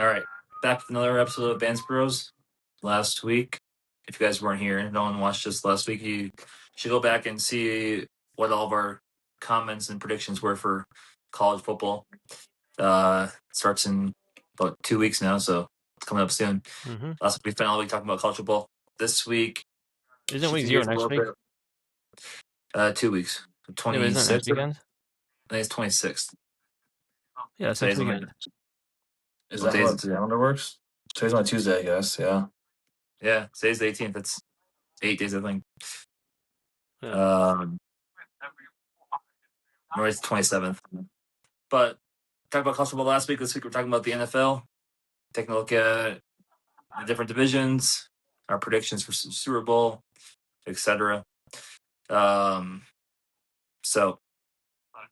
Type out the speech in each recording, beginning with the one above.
All right, back with another episode of Advanced Bros. Last week, if you guys weren't here, no one watched this last week, you should go back and see what all of our comments and predictions were for college football. Starts in about 2 weeks now, so it's coming up soon. Mm-hmm. Last week we spent all week talking about college football. This week, Isn't week 0 next week? 2 weeks. Yeah, but isn't it next 26th? weekend? I think it's 26th. Yeah, it's next weekend. Is What that day how is the calendar works? Today's on Tuesday, I guess. Yeah. Yeah, today's the 18th. It's 8 days, I think. Yeah. Or it's 27th. But talked about college football last week. This week we're talking about the NFL. Taking a look at the different divisions, our predictions for Super Bowl, etc. So I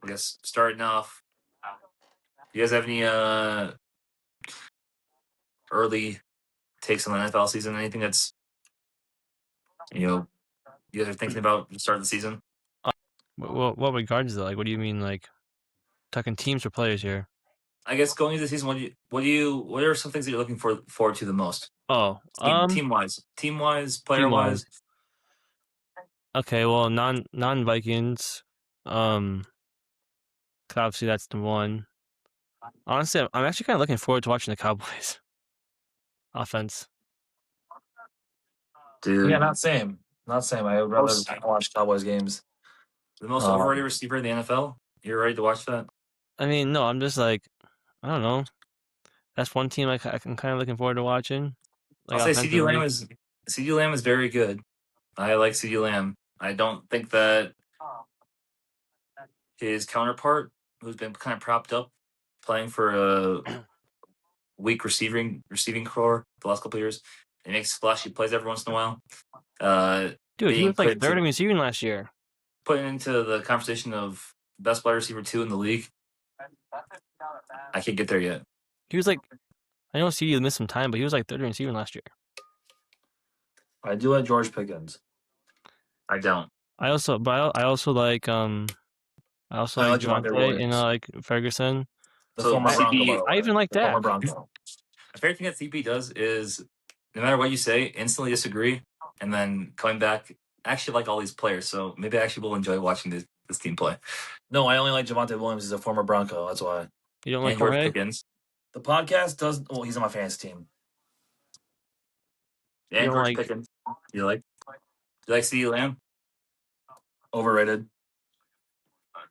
guess starting off, you guys have any early takes on the NFL season? Anything that's you guys are thinking about the start of the season? What regards is it? Like, what do you mean, like, talking teams or players here? I guess going into the season, what are some things that you're looking forward to the most? Oh, Team wise, player wise. Okay, well, non Vikings. Obviously that's the one. Honestly, I'm actually kind of looking forward to watching the Cowboys offense. Dude, Yeah, not same. I would rather watch Cowboys games. The most overrated receiver in the NFL. You're ready to watch that? I mean, no, I'm just like, I don't know. That's one team I'm kind of looking forward to watching. Like, I'll say CeeDee Lamb is very good. I like CeeDee Lamb. I don't think that his counterpart, who's been kind of propped up, playing for a weak receiving core the last couple of years, he makes splashy plays every once in a while. Dude, he was like third in receiving last year. Put into the conversation of best wide receiver 2 in the league. I can't get there yet. He was like, I know CeeDee missed some time, but he was like third in receiving last year. I do like George Pickens. I don't. I also like Javonte and like Ferguson. I even like Dak. The favorite thing that CP does is no matter what you say, instantly disagree, and then coming back, actually like all these players. So maybe I actually will enjoy watching this team play. No, I only like Javonte Williams. He's a former Bronco. That's why. You don't like George Pickens? The podcast does. Well, he's on my fantasy team. Yeah, and George Pickens. You like CeeDee Lamb? Overrated.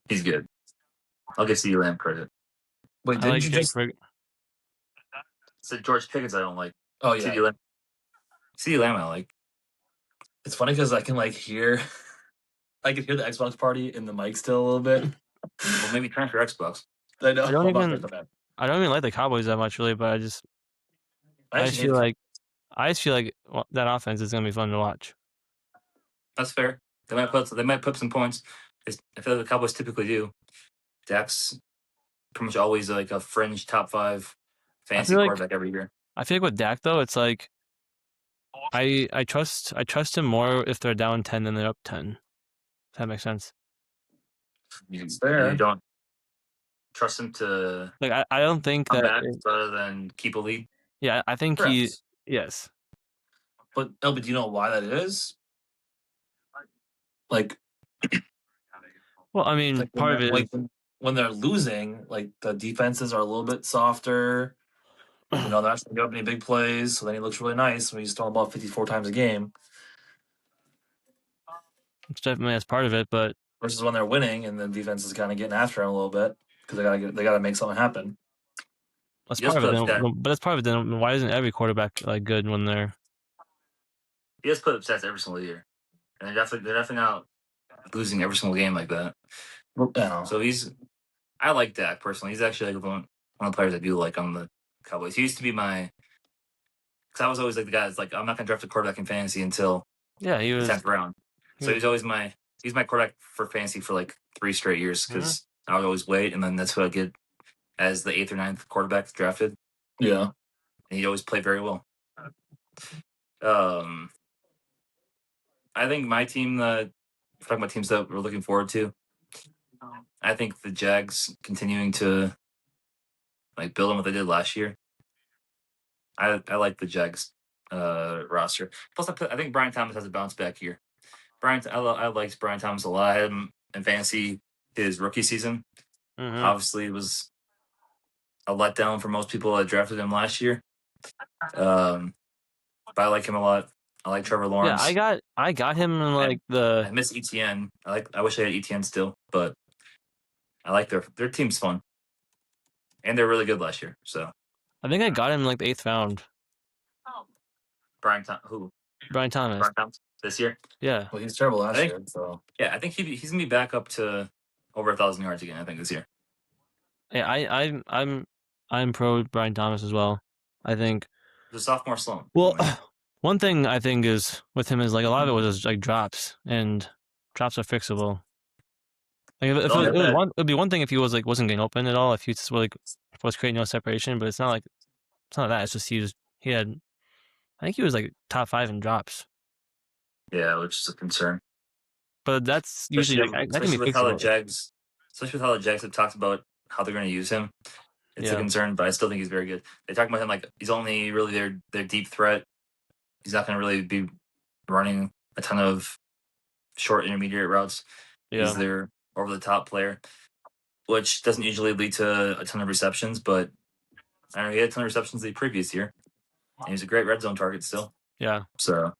He's good. I'll give CeeDee Lamb credit. Wait, didn't you just said George Pickens? I don't like. Oh yeah, CeeDee Lamb I like. It's funny because I can hear the Xbox party in the mic still a little bit. Well, maybe turn for Xbox. I know. I don't even like the Cowboys that much, really, but I just feel like that offense is gonna be fun to watch. That's fair. They might put some points. I feel like the Cowboys typically do. Dak's pretty much always like a fringe top 5 fantasy quarterback every year. I feel like with Dak though, it's like I trust him more if they're down 10 than they're up 10. If that makes sense. It's fair. You don't trust him to I don't think that rather than keep a lead. Yeah, I think yes. But do you know why that is? Well, I mean, part of it is when they're losing, the defenses are a little bit softer. They're not going to give up any big plays, so then he looks really nice when he's throwing the ball 54 times a game. It's definitely as part of it, but versus when they're winning and the defense is kind of getting after him a little bit because they gotta make something happen. That's part of it. But that's part of it. Then why isn't every quarterback good when they're? He has put up stats every single year, and they're definitely not losing every single game like that. Yeah. So I like Dak personally. He's actually one of the players I do like on the Cowboys. He used to be because I was always the guy that's I'm not gonna draft a quarterback in fantasy until he was the 10th round. So he's always my quarterback for fantasy for 3 straight years because I would always wait, and then that's who I get as the 8th or 9th quarterback drafted. Yeah, and he'd always play very well. I think my team, talking about teams that we're looking forward to, I think the Jags continuing to build on what they did last year. I like the Jags roster. Plus, I think Brian Thomas has a bounce back year. I liked Brian Thomas a lot. I had him in fantasy his rookie season. Mm-hmm. Obviously, it was a letdown for most people that drafted him last year. But I like him a lot. I like Trevor Lawrence. Yeah, I got him in like I miss ETN. I wish I had ETN still, but I like their team's fun, and they're really good last year. So I think I got him in like the 8th round. Brian Thomas this year. Yeah. Well, he's terrible last year. So yeah, I think he's gonna be back up to over 1,000 yards again. I think this year. Yeah, I'm pro Brian Thomas as well. I think the sophomore slump. Well, one thing I think is with him is like a lot of it was just like drops, and drops are fixable. Like if it'd be one thing if he was like wasn't getting open at all, if he just was creating no separation, but it's not that. It's just he had, I think he was like top 5 in drops. Yeah, which is a concern. But that's usually that can be fixable. Especially with how the Jags have talked about how they're going to use him. It's a concern, but I still think he's very good. They talk about him like he's only really their deep threat. He's not going to really be running a ton of short intermediate routes. Yeah. He's their over the top player, which doesn't usually lead to a ton of receptions, but I don't know, he had a ton of receptions the previous year. And he's a great red zone target still. Yeah. So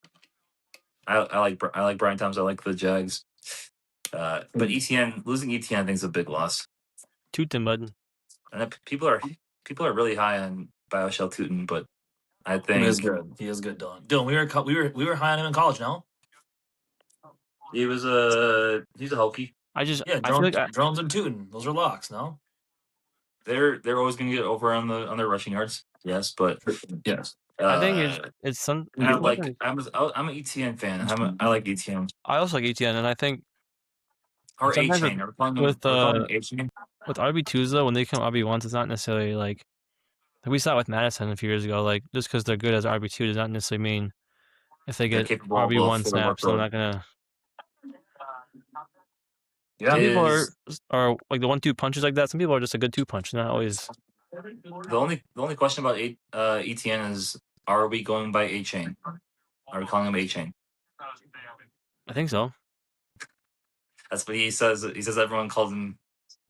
I like Brian Thomas. I like the Jags. But losing ETN I think is a big loss. Tootin' bud. And people are really high on BioShell Tootin, but I think he is good. He is good, Dylan. Dylan, we were high on him in college. No, he's a Hokie. Drones and Tootin, those are locks. No, they're always going to get over on their rushing yards. Yes, but yes. I think it's some. I'm an ETN fan. I like ETN. I also like ETN, and I think or A-Chain. With RB2s though, when they come RB1s, it's not necessarily like we saw it with Madison a few years ago. Like just because they're good as RB2 does not necessarily mean if they get RB1 snaps, they're not gonna. Yeah, some people are like the 1-2 punches like that. Some people are just a good 2-punch. Not always. The only question about ETN is, are we going by A-Chain? Are we calling him A-Chain? I think so. That's what he says. He says everyone called him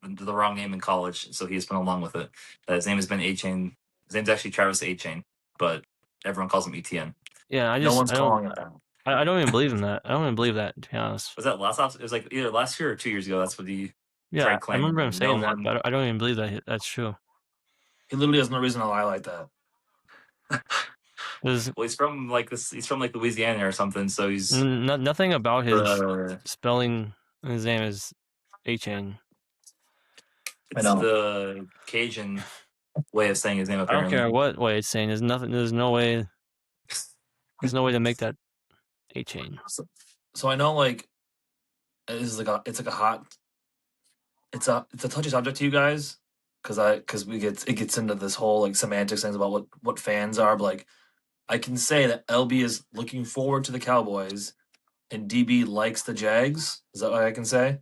the wrong name in college, so he's been along with it. His name has been A-Chain. His name's actually Travis A-Chain, but everyone calls him ETN. Yeah, no one's calling it that. I don't even believe in that. I don't even believe that, to be honest. Was that it was like either last year or 2 years ago. That's what he tried claiming. I remember him saying that, but I don't even believe that that's true. He literally has no reason to lie like that. Well, he's from like Louisiana or something, so he's nothing about his spelling. His name is A-Chain. It's the Cajun way of saying his name. Apparently. I don't care what way it's saying. There's nothing. There's no way to make that A-Chain. So I know, like, it's a touchy subject to you guys, because it gets into this whole like semantics things about what fans are. But like, I can say that LB is looking forward to the Cowboys, and DB likes the Jags. Is that what I can say?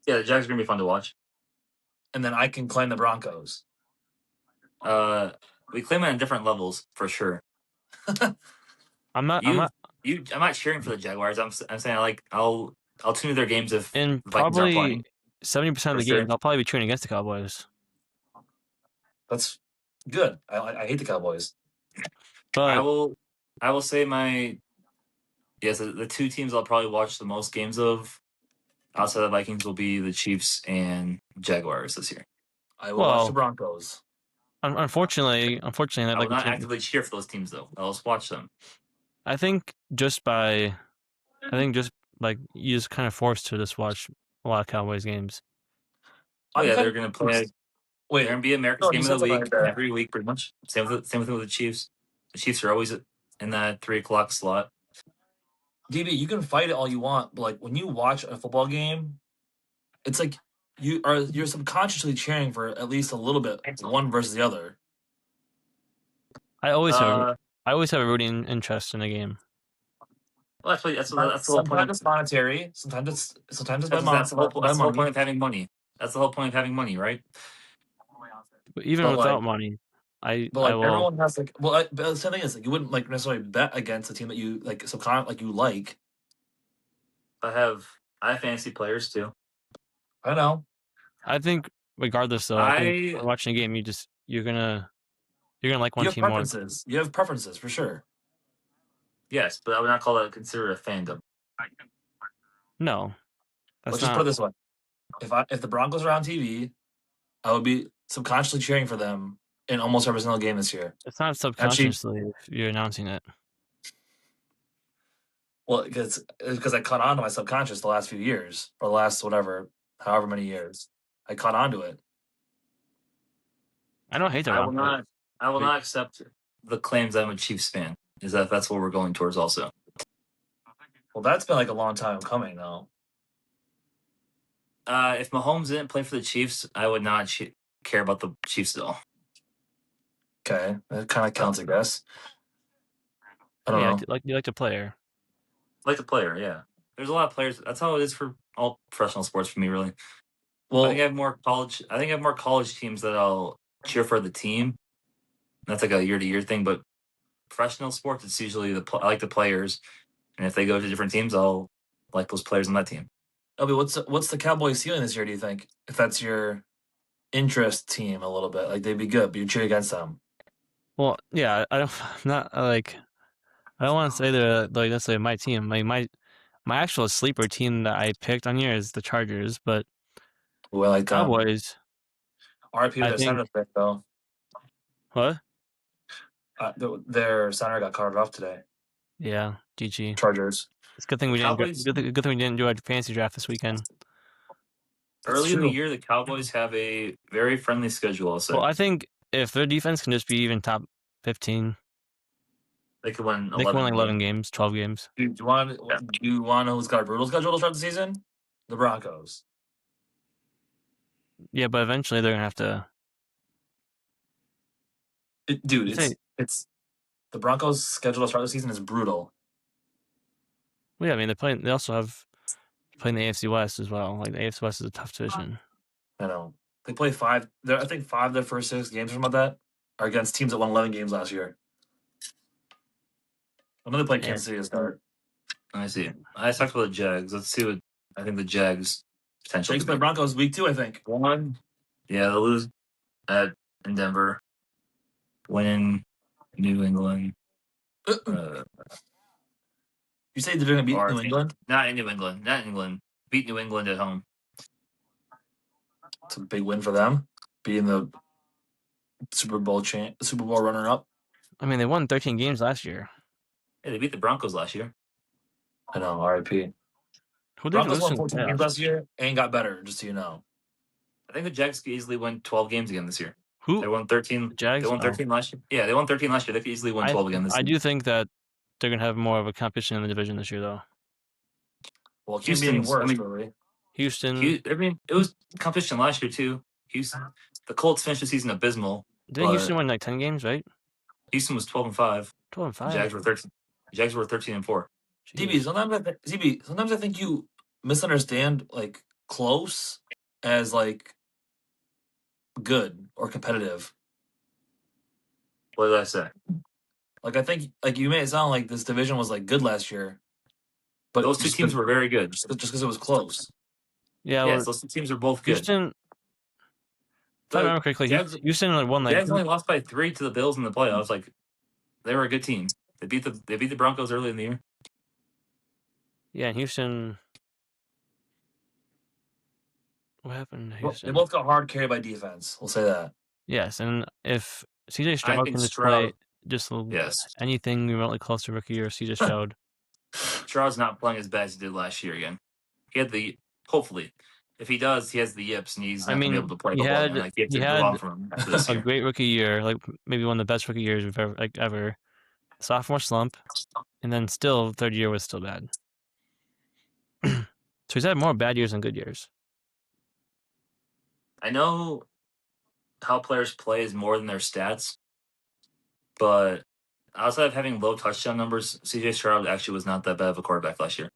Yeah, the Jags are gonna be fun to watch. And then I can claim the Broncos. We claim it on different levels for sure. I'm not cheering for the Jaguars. I'm saying I'll tune to their games if and probably 70% of the games I'll probably be cheering against the Cowboys. That's good. I hate the Cowboys. But I will say the two teams I'll probably watch the most games of outside of the Vikings will be the Chiefs and Jaguars this year. I will watch the Broncos. Unfortunately, I will not actively cheer for those teams though. I'll just watch them. I think just like you just kind of forced to just watch a lot of Cowboys games. Oh yeah, they're gonna play. They're gonna be America's game of the week every week, pretty much. Same with the Chiefs. The Chiefs are always in that 3:00 slot. DB, you can fight it all you want, but like when you watch a football game, it's like you're subconsciously cheering for at least a little bit, one versus the other. I always have a rooting interest in a game. Well, actually, that's the whole point. Sometimes it's monetary. Sometimes it's by money. That's the whole point of having money. That's the whole point of having money, right? But even without money, I But like will. everyone has like, but the same thing is like you wouldn't like necessarily bet against a team that you like like you like. I have fantasy players too. I know. I think regardless though, I think watching a game, you're gonna like one You have team more. preferences. You have preferences for sure. Yes, but I would not call that considered a fandom. No, that's Let's just put it this way: if the Broncos are on TV, I would be subconsciously cheering for them in almost every single game this year. It's not subconsciously if you're announcing it. Well, because I caught on to my subconscious the last few years, or the last however many years, I caught on to it. I don't hate the I will Broncos. not accept the claims I'm a Chiefs fan. Is that's what we're going towards also? Well, that's been like a long time coming though. If Mahomes didn't play for the Chiefs, I would not care about the Chiefs at all. Okay, that kind of counts, I guess. I don't know. You like the player. Like the player, yeah. There's a lot of players. That's how it is for all professional sports for me, really. Well, I think I have more college teams that I'll cheer for the team. That's like a year-to-year thing, but professional sports, it's usually I like the players, and if they go to different teams, I'll like those players on that team. LB, what's the Cowboys ceiling this year? Do you think, if that's your interest team a little bit, like they'd be good, but you cheer against them? Well, yeah, I don't. Not like I don't want to say they're like necessarily my team. My actual sleeper team that I picked on here is the Chargers, but Well, like Cowboys. RP I their think center pick though. what? Their center got carted off today. Yeah, GG. Chargers. It's a good thing we didn't. Cowboys- Good thing we didn't do our fantasy draft this weekend. Early in the year, the Cowboys have a very friendly schedule. I'll say. Well, I think if their defense can just be even top 15, they could win. they can win like 11 games, 12 games. Do you want to know who's got a brutal schedule to start the season? The Broncos. Yeah, but eventually they're gonna have to. It's the Broncos' schedule to start the season is brutal. Well, yeah, I mean they also have playing the AFC West as well. Like the AFC West is a tough division. I know. They play five. I think 5 of their first 6 games or something like that are against teams that won 11 games last year. I know they played Kansas City to start. I see. I talked about the Jags. Let's see what I think the Jags potential. Jags play Broncos week 2, I think. Yeah, they'll lose in Denver. Win in New England. You say they're going to beat New England? Not in New England. Not in England. Beat New England at home. It's a big win for them, being the Super Bowl runner-up. I mean, they won 13 games last year. Yeah, they beat the Broncos last year. I know, RIP. Broncos won 14 games last year and got better, just so you know. I think the Jags could easily win 12 games again this year. Who? They won 13. The Jags? They won 13 last year. Yeah, they won 13 last year. They could easily win 12 again this year. I do think that they're going to have more of a competition in the division this year, though. Well, it can't be any worse, really. Houston. It was competition last year, too. Houston. The Colts finished the season abysmal. Didn't Houston win like 10 games, right? Houston was 12-5. 12-5. Jags were 13. Jags were 13-4. DB, sometimes I think you misunderstand like close as like good or competitive. What did I say? Like I think like you made it sound like this division was like good last year, but those two teams were very good. Just because it was close. Yeah, yes, those two teams are both good. Houston. If I remember correctly, Houston won like. Jags only lost by 3 to the Bills in the playoffs. Like they were a good team. They beat the Broncos early in the year. Yeah, and Houston. What happened to Houston? They both got hard carried by defense. We'll say that. Yes, and if CJ Stroud can just play anything remotely close to rookie year, CJ Stroud. Stroud's not playing as bad as he did last year again. He had hopefully. If he does, he has the yips, and he's not going to be able to play football again. Like, he had a great rookie year, like maybe one of the best rookie years we've ever. Sophomore slump, and then still third year was still bad. So he's had more bad years than good years. I know how players play is more than their stats, but outside of having low touchdown numbers, CJ Stroud actually was not that bad of a quarterback last year.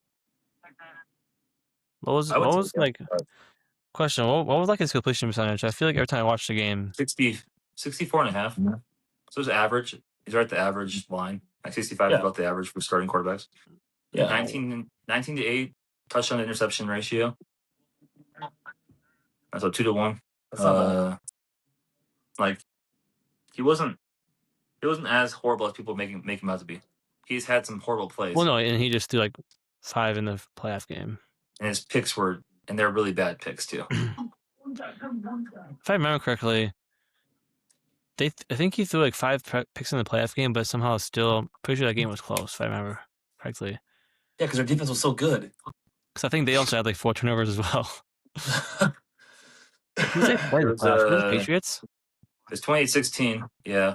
What was like? Question: What was like his completion percentage? I feel like every time I watched the game, 64.5. So it's average. He's right at the average line. Like 65 is about the average for starting quarterbacks. Yeah. 19 to 8 touchdown to interception ratio. That's a 2 to 1. That's not bad. Like he wasn't as horrible as people make him out to be. He's had some horrible plays. Well, no, and he just threw like 5 in the playoff game. And his picks they're really bad picks too. If I remember correctly, I think he threw like 5 picks in the playoff game, but somehow still pretty sure that game was close. If I remember correctly. Yeah, because their defense was so good. Because I think they also had like 4 turnovers as well. Who's they played the playoffs? Was it Patriots? It's 2016. Yeah,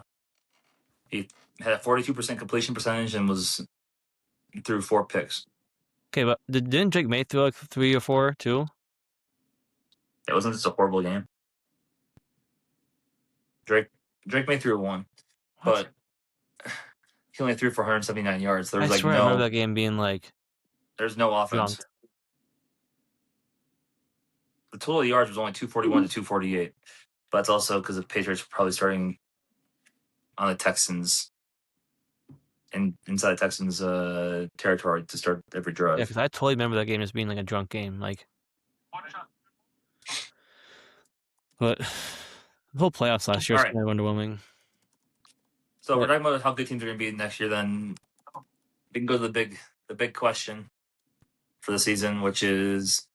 he had a 42% completion percentage and threw 4 picks. Okay, but didn't Drake May throw like 3 or 4 too? It wasn't just a horrible game. Drake May threw 1, but he only threw for 179 yards. There was I swear I remember that game being like there's no offense. Drunk. The total yards was only 241 to 248, but that's also because the Patriots were probably starting on the Texans and inside the Texans' territory to start every drive. Yeah, because I totally remember that game as being like a drunk game, like. But the whole playoffs last year was kind of underwhelming. So we're talking about how good teams are going to be next year. Then we can go to the big question for the season, which is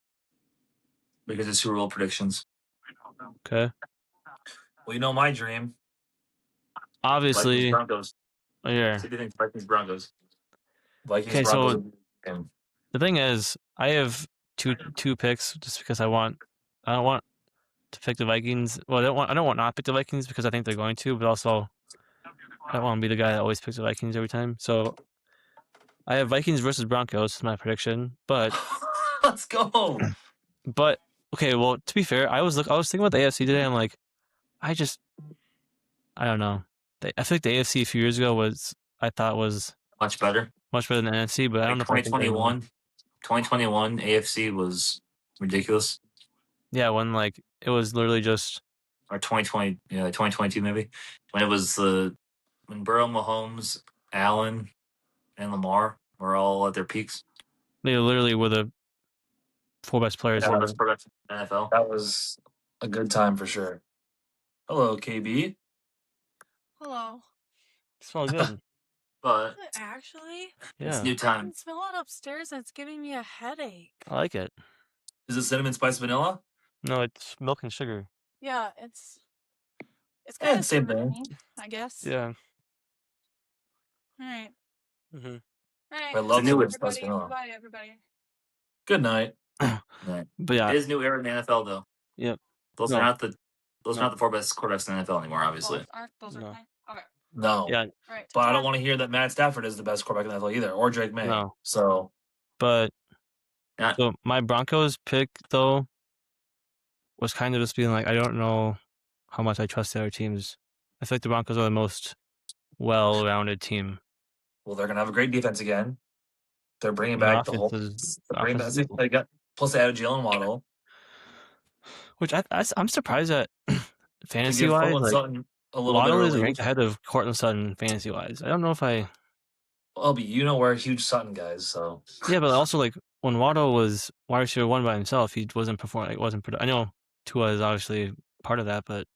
because of Super Bowl predictions. Okay. Well, you know my dream. Obviously. Vikings Broncos. Oh, yeah. So do you think Vikings Broncos? Vikings Broncos. So the thing is, I have two picks just because I don't want to pick the Vikings. Well, I don't want not to pick the Vikings because I think they're going to, but also I don't want to be the guy that always picks the Vikings every time. So I have Vikings versus Broncos, my prediction. But let's go. But okay, well, to be fair, I was thinking about the AFC today. I'm like, I don't know. I feel like the AFC a few years ago was much better than the NFC. But like I don't know. 2021 AFC was ridiculous. Yeah, when like it was literally just or 2020, 2022 maybe, when it was when Burrow, Mahomes, Allen, and Lamar were all at their peaks. They literally were the 4 best players in the NFL. That was a good time for sure. Hello, KB. Hello. It smells good. But actually, it's new time. I can smell it upstairs and it's giving me a headache. I like it. Is it cinnamon spice vanilla? No, it's milk and sugar. Yeah, it's kind of same thing, I guess. Yeah. All right. Mm-hmm. All right. I love cinnamon spice vanilla. Goodbye, everybody. Good night. But yeah, it is new era in the NFL though. Yep. Those are not the 4 best quarterbacks in the NFL anymore. Obviously. Those are fine. Okay. No. Yeah. Right. But I don't want to hear that Matt Stafford is the best quarterback in the NFL either, or Drake May. No. So. But. Yeah. So my Broncos pick though was kind of just being like, I don't know how much I trust the other teams. I feel like the Broncos are the most well-rounded team. Well, they're gonna have a great defense again. They're bringing back the whole. They got plus they added Jalen Waddle, which I'm surprised at fantasy-wise. Like, Waddle is ranked ahead of Cortland Sutton fantasy-wise. I don't know if I. Well, but we're huge Sutton guys, so. Yeah, but also like when Waddle was wide receiver 1 by himself, he wasn't performing. I know Tua is obviously part of that, but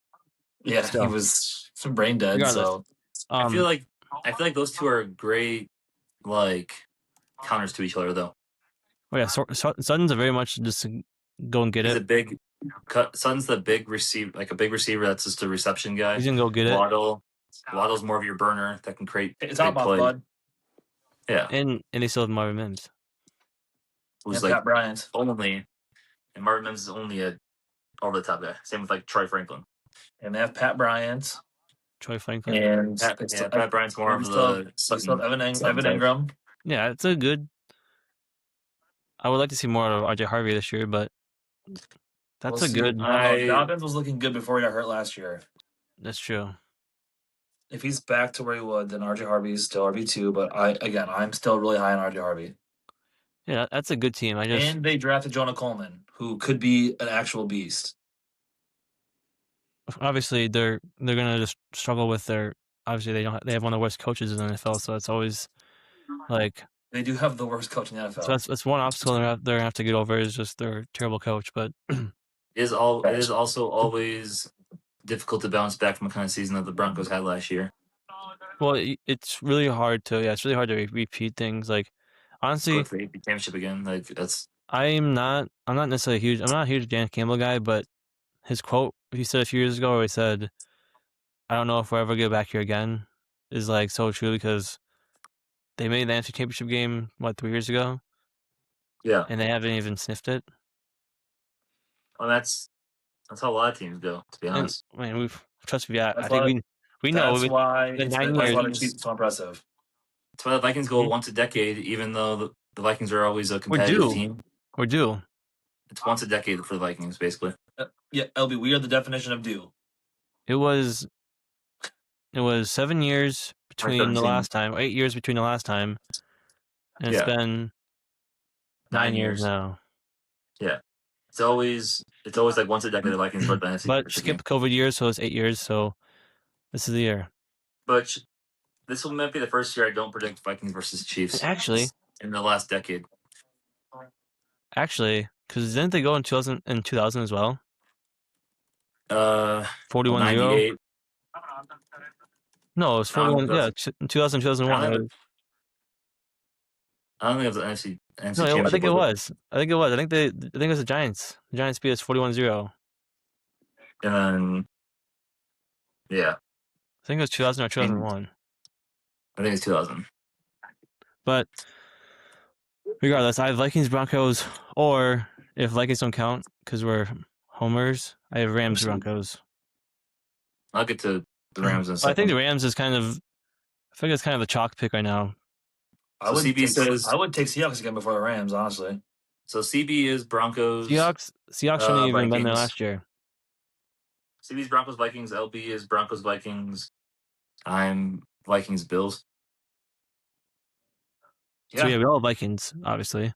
yeah, still. He was some brain dead. Regardless, so I feel like those two are great, like counters to each other, though. Oh yeah, Sutton's a very much just go and get it. Sutton's the big receiver, like a big receiver that's just a reception guy. He's gonna go get it. Waddle's more of your burner that can create. It's all about bud. Yeah, and they still have Marvin Mims. Who's like Pat Bryant only, and Marvin Mims is only a over the top guy. Same with like Troy Franklin. And they have Pat Bryant. Troy Franklin. And Pat Bryant's more of the still Evan Ingram. Yeah, it's a good. I would like to see more of RJ Harvey this year, but that's a good. Dobbins was looking good before he got hurt last year. That's true. If he's back to where he would, then RJ Harvey is still RB2. But I'm still really high on RJ Harvey. Yeah, that's a good team. And they drafted Jonah Coleman, who could be an actual beast. Obviously, they're gonna just struggle with their obviously they have one of the worst coaches in the NFL, so it's always like They do have the worst coach in the NFL. so that's one obstacle they're gonna have to get over is just their terrible coach. But it is also always difficult to bounce back from the kind of season that the Broncos had last year. well, it's really hard to repeat things. Like honestly, Go for the AP championship again. Like that's I'm not necessarily huge. I'm not a huge Dan Campbell guy, but his quote he said a few years ago, where he said, "I don't know if we'll ever get back here again," is like so true because they made the NFC Championship game 3 years ago, yeah. and they haven't even sniffed it. Well, that's how a lot of teams go. To be And honest, I mean, trust me, I That's think why- we know That's why in it's 9 that's why the years Chiefs are so impressive. that's why the Vikings go once a decade, even though the Vikings are always a competitive team. we're due. It's once a decade for the Vikings, basically. Yeah, LB, we are the definition of due. It was 7 years between the 2017. last time, 8 years between the last time, and it's Yeah. been 9 years now. Yeah, it's always like once a decade the Vikings go to the NFC But Championship skip game. COVID years, so it's 8 years. So this is the year. But this will might be the first year I don't predict Vikings versus Chiefs. Actually, in the last decade. because didn't they go in 2000 as well? 41-0. 98. No, it was 41. Yeah, 2000, 2001. I don't think it was the NFC No, Championship. I think it was. I think it was the Giants. The Giants beat us 41-0. And then, yeah. I think it was 2000 or 2001. I think it's 2000. But regardless, I have Vikings, Broncos, or if Vikings don't count because we're homers, I have Rams, Broncos. I'll get to the Rams in a second. I think the Rams is I think it's kind of a chalk pick right now. I would take Seahawks again before the Rams, honestly. So CB is Broncos. Seahawks shouldn't even been there last year. CB's Broncos, Vikings. LB is Broncos, Vikings. I'm Vikings, Bills. So yeah, we all have Vikings, obviously.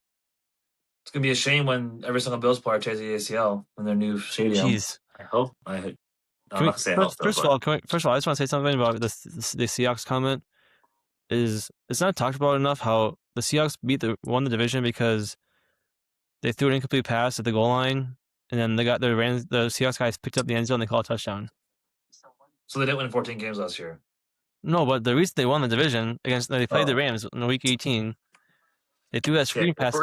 It's gonna be a shame when every single Bills player tears the ACL in their new stadium. Jeez. I hope. First of all, I just want to say something about the Seahawks comment. It's not talked about enough how the Seahawks won the division because they threw an incomplete pass at the goal line, and then the Seahawks guys picked up the end zone and they called a touchdown. So they didn't win 14 games last year. No, but the reason they won the division they played the Rams in week 18. They threw that screen pass.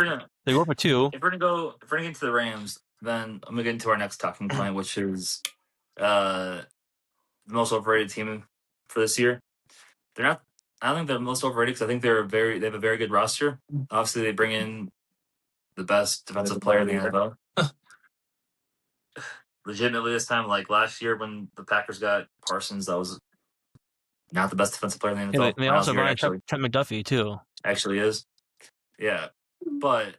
They were for 2. If we're gonna get into the Rams, then I'm gonna get into our next talking point, which is the most overrated team for this year. They're not. I don't think they're the most overrated because I think they have a very good roster. Obviously, they bring in the best defensive player in the NFL. Legitimately, this time, like last year when the Packers got Parsons, that was not the best defensive player in the NFL. Yeah, they also brought Trent McDuffie too. Actually, is. Yeah, but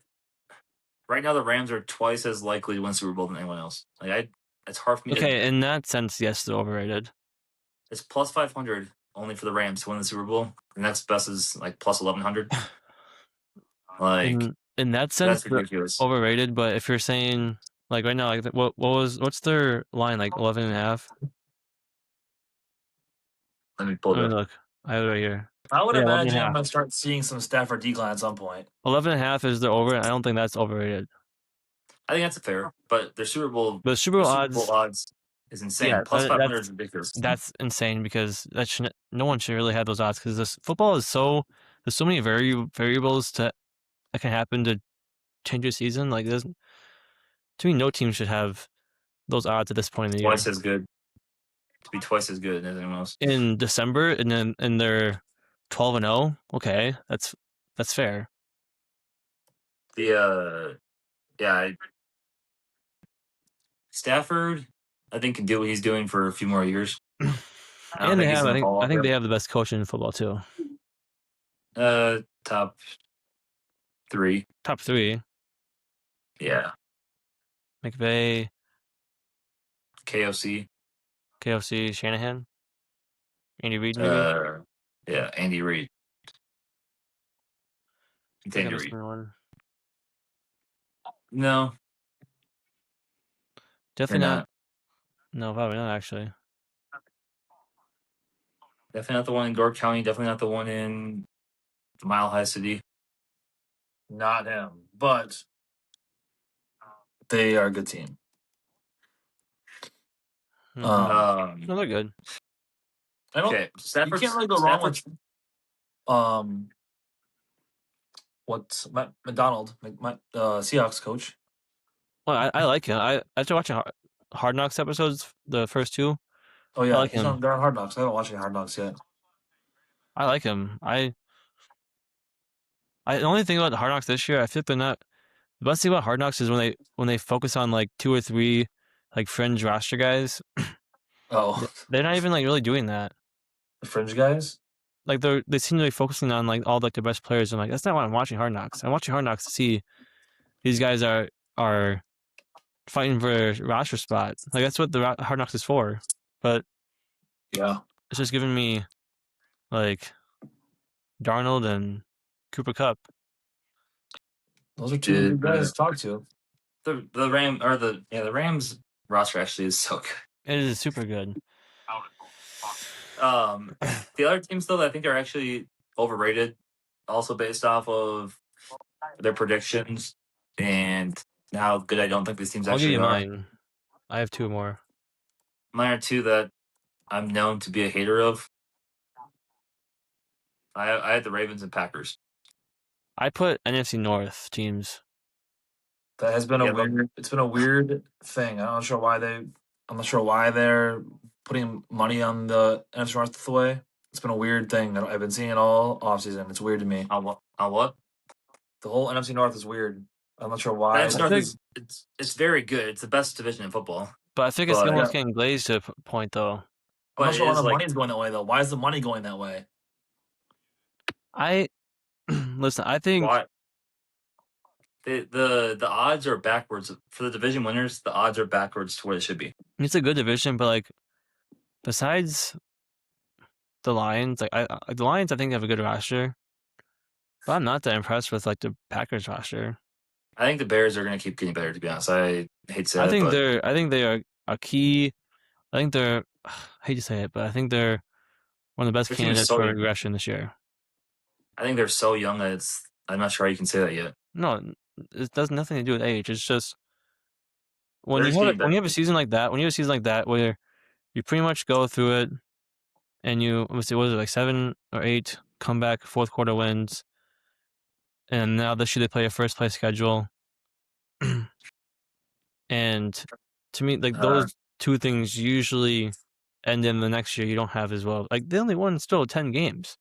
right now the Rams are twice as likely to win Super Bowl than anyone else. It's hard for me. Okay, in that sense, yes, they're overrated. It's plus 500 only for the Rams to win the Super Bowl. The next best is like plus 1100. Like in that sense, that's ridiculous. Overrated. But if you're saying like right now, like what's their line, like 11.5? Let me pull it up. Look, I have it right here. I would imagine I'm gonna start seeing some Stafford decline at some point. 11.5 is the over. I don't think that's overrated. I think that's fair, but their Super Bowl odds is insane. Yeah, plus 500 is ridiculous. That's insane because no one should really have those odds because this football is there's so many variables that can happen to change your season. Like to me, no team should have those odds at this point in the year. Twice as good. To be twice as good as anyone else. In December and they're 12-0. Okay, that's fair. Stafford, I think, can do what he's doing for a few more years. And I think they have the best coach in football too. Top 3. Top 3. Yeah. McVay. KOC, Shanahan. Andy Reid, maybe? Yeah, Andy Reid. Andy Reid. No. Definitely not. No, probably not, actually. Definitely not the one in Gore County. Definitely not the one in the Mile High City. Not him, but they are a good team. No, they're good. I don't. Okay, You can't really go wrong with what's McDonald, Seahawks coach. Well, I like him. After watching Hard Knocks episodes, the first two. Oh yeah, I like he's him. on. They're on Hard Knocks. I haven't watched any Hard Knocks yet. I like him. The only thing about Hard Knocks this year, I feel like they're not. The best thing about Hard Knocks is when they focus on like 2 or 3 like fringe roster guys. Oh, They're not even like really doing that. the fringe guys. Like they seem to be focusing on like all like the best players. I'm like, that's not why I'm watching Hard Knocks. I'm watching Hard Knocks to see these guys are fighting for a roster spot. Like that's what the Hard Knocks is for. But Yeah, it's just giving me like Darnold and Cooper Kupp. those are 2 good guys to talk to. The Rams roster actually is so good. It is super good. The other teams though, I think are actually overrated, also based off of their predictions and how good I don't think these teams I'll give actually you are. mine. I have 2 more. Mine are 2 that I'm known to be a hater of. I had the Ravens and Packers. I put NFC North teams. That has been it's been a weird thing. I'm not sure why they're putting money on the NFC North this way. It's been a weird thing. I've been seeing it all offseason. It's weird to me. On what? The whole NFC North is weird. I'm not sure why. NFC North it's very good. It's the best division in football. But I think it's almost getting glazed to a point though. I'm not sure why the money's going that way though. Why is the money going that way? Listen, I think why? The odds are backwards for the division winners. The odds are backwards to where they should be. It's a good division, but like besides the Lions, like the Lions, I think have a good roster, but I'm not that impressed with like the Packers roster. I think the Bears are going to keep getting better. To be honest, I hate to say I think they are a key. I think they're. I hate to say it, but I think they're one of the best candidates for regression this year. I think they're so young that I'm not sure how you can say that yet. No, it does nothing to do with age. It's just when you have a season like that, where you pretty much go through it, and was it like 7 or 8 comeback fourth quarter wins, and now this year they play a first place schedule, and to me, like those 2 things usually end in the next year you don't have as well. Like they only won still 10 games.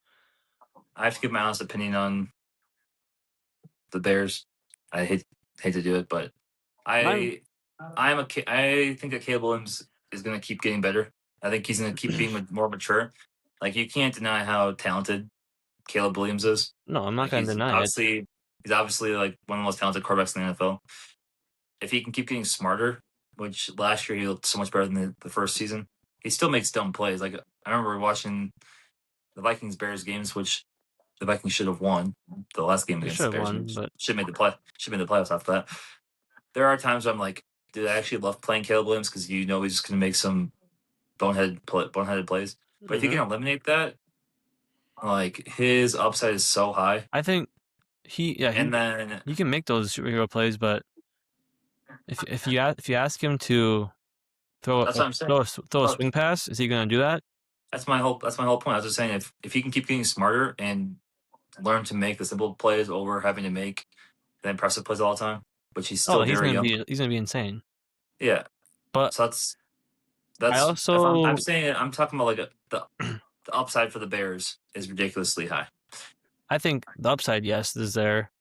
I have to give my honest opinion on the Bears. I hate to do it, but I think that Caleb Williams is going to keep getting better. I think he's going to keep being more mature. Like you can't deny how talented Caleb Williams is. No, I'm not going to deny it. He's obviously like one of the most talented quarterbacks in the NFL. If he can keep getting smarter, which last year he looked so much better than the first season, he still makes dumb plays. Like I remember watching the Vikings-Bears games, which the Vikings should have won the last game against the Bears. But should have made the playoffs after that. There are times where I'm like, dude, I actually love playing Caleb Williams because he's just going to make some boneheaded plays. But if you can eliminate that, like his upside is so high. I think he can make those superhero plays, but if you ask him to throw a swing pass, is he going to do that? That's my whole point. I was just saying if he can keep getting smarter and learn to make the simple plays over having to make the impressive plays all the time, which he's still very young. He's going to be insane. Yeah, but so that's I'm talking about like the upside for the Bears is ridiculously high. I think the upside, yes, is there,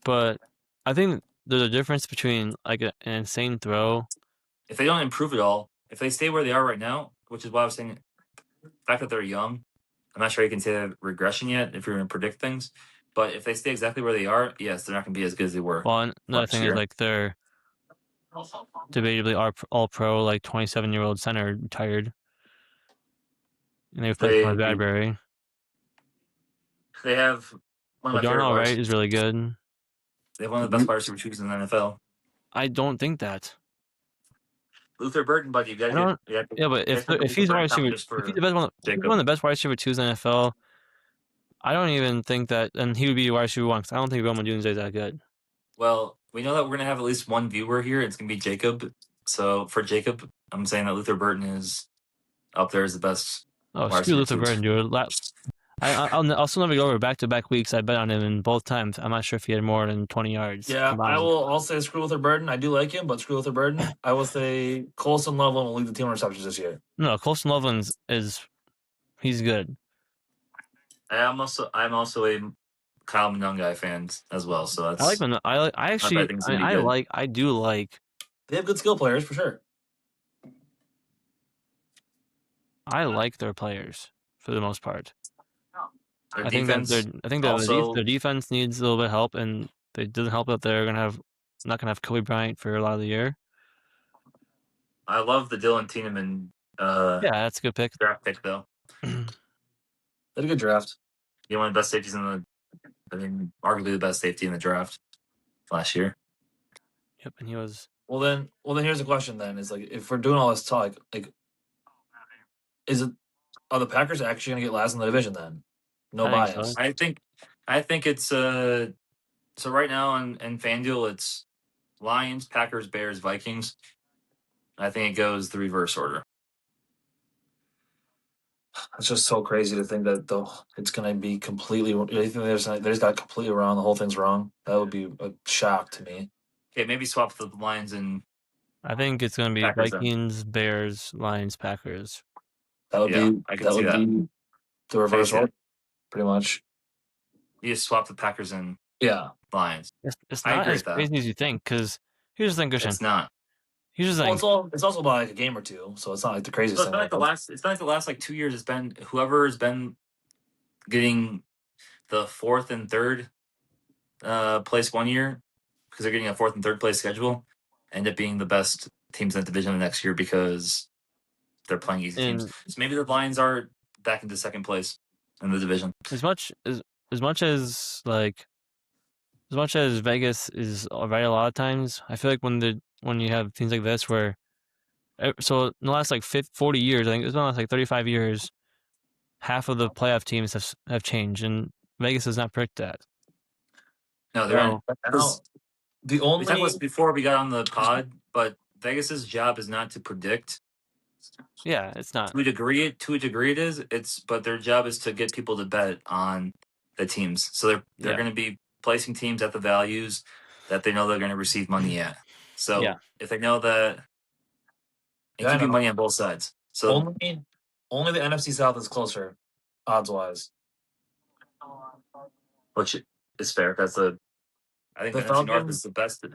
but I think there's a difference between like an insane throw. If they don't improve at all, if they stay where they are right now, which is why I was saying the fact that they're young, I'm not sure you can say regression yet if you're going to predict things. But if they stay exactly where they are, yes, they're not going to be as good as they were. Well, another thing is like they're debatably all pro, like 27-year-old center retired, and they've played for Bradbury. They have one of my favorite Wright is really good. They have one of the best wide receiver twos in the NFL. I don't think that. Luther Burton, but you got to get. Yeah, but if he's wide receiver, if he's the best one, if he's one of the best wide receiver twos in the NFL, I don't even think that, and he would be wide receiver one because I don't think Roman Jones is that good. Well, we know that we're gonna have at least one viewer here. It's gonna be Jacob. So for Jacob, I'm saying that Luther Burton is up there as the best. Oh, screw Luther Burton, dude. I'll still never go over back-to-back weeks. I bet on him in both times. I'm not sure if he had more than 20 yards. Yeah, combined. I'll say screw Luther Burton. I do like him, but screw Luther Burton. I will say Colson Loveland will lead the team in receptions this year. No, Colson Loveland he's good. I'm also a Kyle Monungai fan as well. So that's I like him. I do like. They have good skill players for sure. I like their players for the most part. their I think their defense needs a little bit of help, and it doesn't help that they're not gonna have Kobe Bryant for a lot of the year. I love the Dylan Tiedemann. Yeah, that's a good pick. Draft pick though. They had a good draft. He one of the best safeties arguably the best safety in the draft last year. Yep, and he was. Well then here's the question then is like if we're doing all this talk, like are the Packers actually gonna get last in the division then? No bias. I think it's so right now on FanDuel it's Lions, Packers, Bears, Vikings. I think it goes the reverse order. It's just so crazy to think that it's gonna be completely. They just got completely wrong. The whole thing's wrong. That would be a shock to me. Okay, maybe swap the Lions and. I think it's gonna be Packers, Vikings, Bears, Lions, Packers. That would be the reverse order, pretty much. You just swap the Packers and Lions. It's not as crazy as you think. Because here's the thing, Christian. It's not. Here's the thing. Well, it's also about like a game or two, so it's not like the craziest thing. It's not like the last like 2 years. It's been whoever has been getting the fourth and third place 1 year because they're getting a fourth and third place schedule, end up being the best teams in the division the next year because they're playing easy teams. So maybe the Lions are back into second place in the division. As much as Vegas is right a lot of times, I feel like when you have things like this where so in the last like 40 years, I think it's been the last like 35 years, half of the playoff teams have changed, and Vegas does not predict that. No, they're not. The only that was before we got on the pod, but Vegas's job is not to predict. Yeah, it's not. To a degree it is. But their job is to get people to bet on the teams. So they're going to be placing teams at the values that they know they're going to receive money at. So if they know that, and keeping money on both sides. So only the NFC South is closer, odds wise. Which is fair. I think the NFC North is the best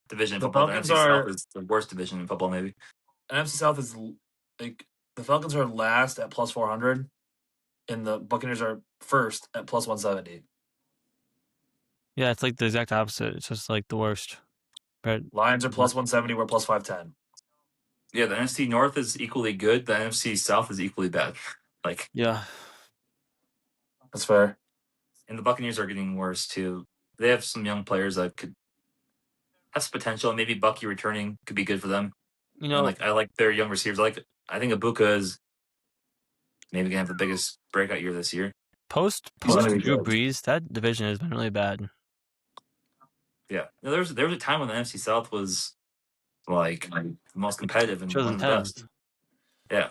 division in football. The NFC South is the worst division in football, maybe. NFC South is like the Falcons are last at plus 400, and the Buccaneers are first at plus 170. Yeah, it's like the exact opposite. It's just like the worst. But Lions are plus 170. We're plus 510. Yeah, the NFC North is equally good. The NFC South is equally bad. Yeah, that's fair. And the Buccaneers are getting worse too. They have some young players that could have some potential. Maybe Bucky returning could be good for them. I like their young receivers. I think Ibuka is maybe gonna have the biggest breakout year this year. Post Drew Brees, that division has been really bad. Yeah, there was a time when the NFC South was like the most competitive and one of the best. Yeah,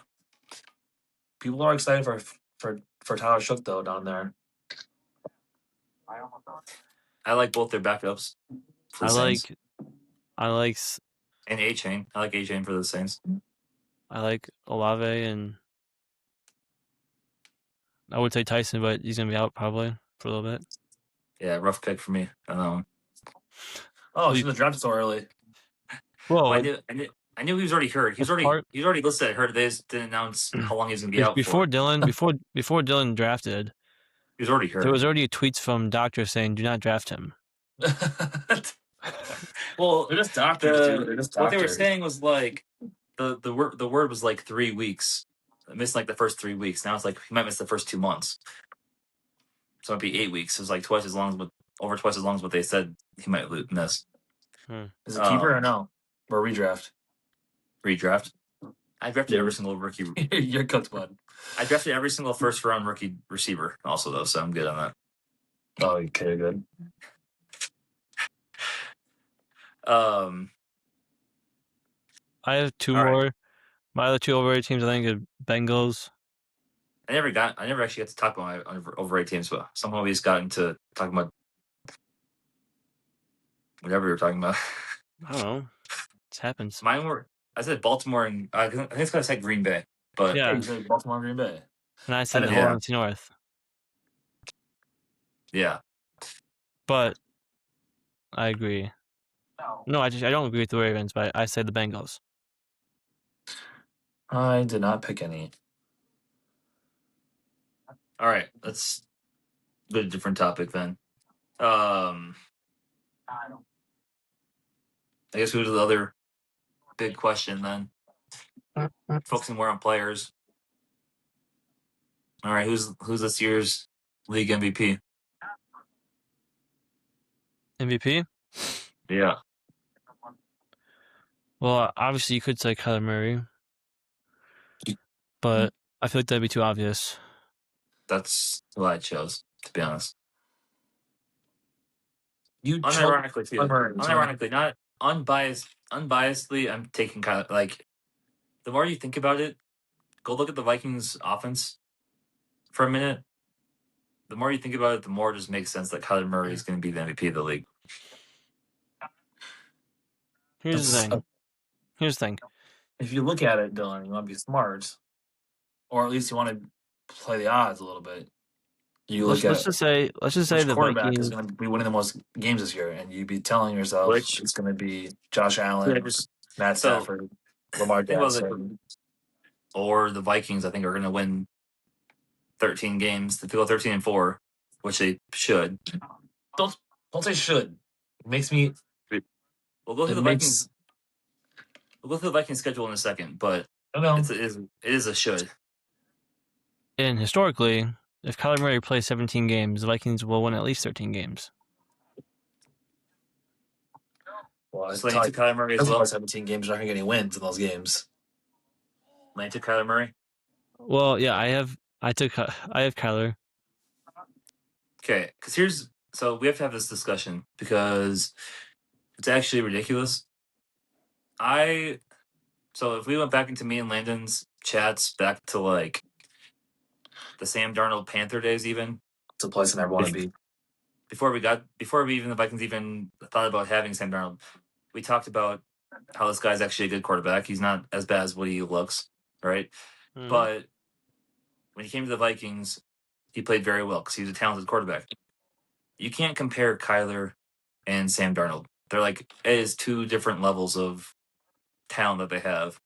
people are excited for Tyler Shook though down there. I like both their backups. I like and A-Chain. I like A-Chain for the Saints. I like Olave, and I would say Tyson, but he's gonna be out probably for a little bit. Yeah, rough pick for me on that one. Oh, shouldn't have drafted so early. Well, I knew he was already hurt. He's already listed at hurt. They just didn't announce how long he's gonna be out before for. Before Dylan drafted. He was already hurt. There was already tweets from doctors saying, "Do not draft him." Well, they're just doctors, dude. What they were saying was like the word was like 3 weeks. I missed like the first 3 weeks. Now it's like he might miss the first 2 months. So it'd be 8 weeks. It was like over twice as long as what they said he might miss. Is it keeper or no? Or redraft? Redraft. I drafted every single rookie. You're cooked, bud. I drafted every single first-round rookie receiver also, though, so I'm good on that. Oh, okay, good. I have two All right. more. My other two overrated teams, I think, are Bengals. I never actually got to talk about my overrated teams, but somehow we just got into talking about whatever we were talking about. I don't know. It happens. Mine were, I said Baltimore, and I think it's because I said Green Bay, but Yeah. You said Baltimore, Green Bay. And I said the Yeah. whole NFC North. yeah. But I agree. No, I don't agree with the Ravens, but I say the Bengals. I did not pick any. All right, let's go to a different topic then. I guess we go to the other big question then. Focusing more on players. All right, who's this year's league MVP? MVP? Yeah. Well, obviously you could say Kyler Murray, but I feel like that'd be too obvious. That's who I chose, to be honest. You Unironically, too. Murray, Unironically, not unbiasedly, I'm taking Kyler. Like, the more you think about it, go look at the Vikings offense for a minute. The more you think about it, the more it just makes sense that Kyler Murray is going to be the MVP of the league. Here's the thing. If you look at it, Dylan, you want to be smart, or at least you want to play the odds a little bit. Let's just say the quarterback Vikings is going to be winning the most games this year, and you'd be telling yourself it's going to be Josh Allen, Matt Stafford, Lamar Jackson, or the Vikings. I think are going to win 13 games. If they go 13-4, which they should. Don't say should. It makes me. We'll go through the Vikings. We'll go through the Vikings schedule in a second, but it is a should. And historically, if Kyler Murray plays 17 games, the Vikings will win at least 13 games. Well, so they took Kyler Murray as well. 17 games, you're not going to get any wins in those games. They took Kyler Murray. Well, yeah, I have Kyler. Okay, because so we have to have this discussion because it's actually ridiculous. So if we went back into me and Landon's chats back to like the Sam Darnold Panther days, even it's a place I never want to be. Before the Vikings even thought about having Sam Darnold, we talked about how this guy's actually a good quarterback. He's not as bad as what he looks, right? Mm-hmm. But when he came to the Vikings, he played very well because he was a talented quarterback. You can't compare Kyler and Sam Darnold. They're like, it is two different levels of talent that they have.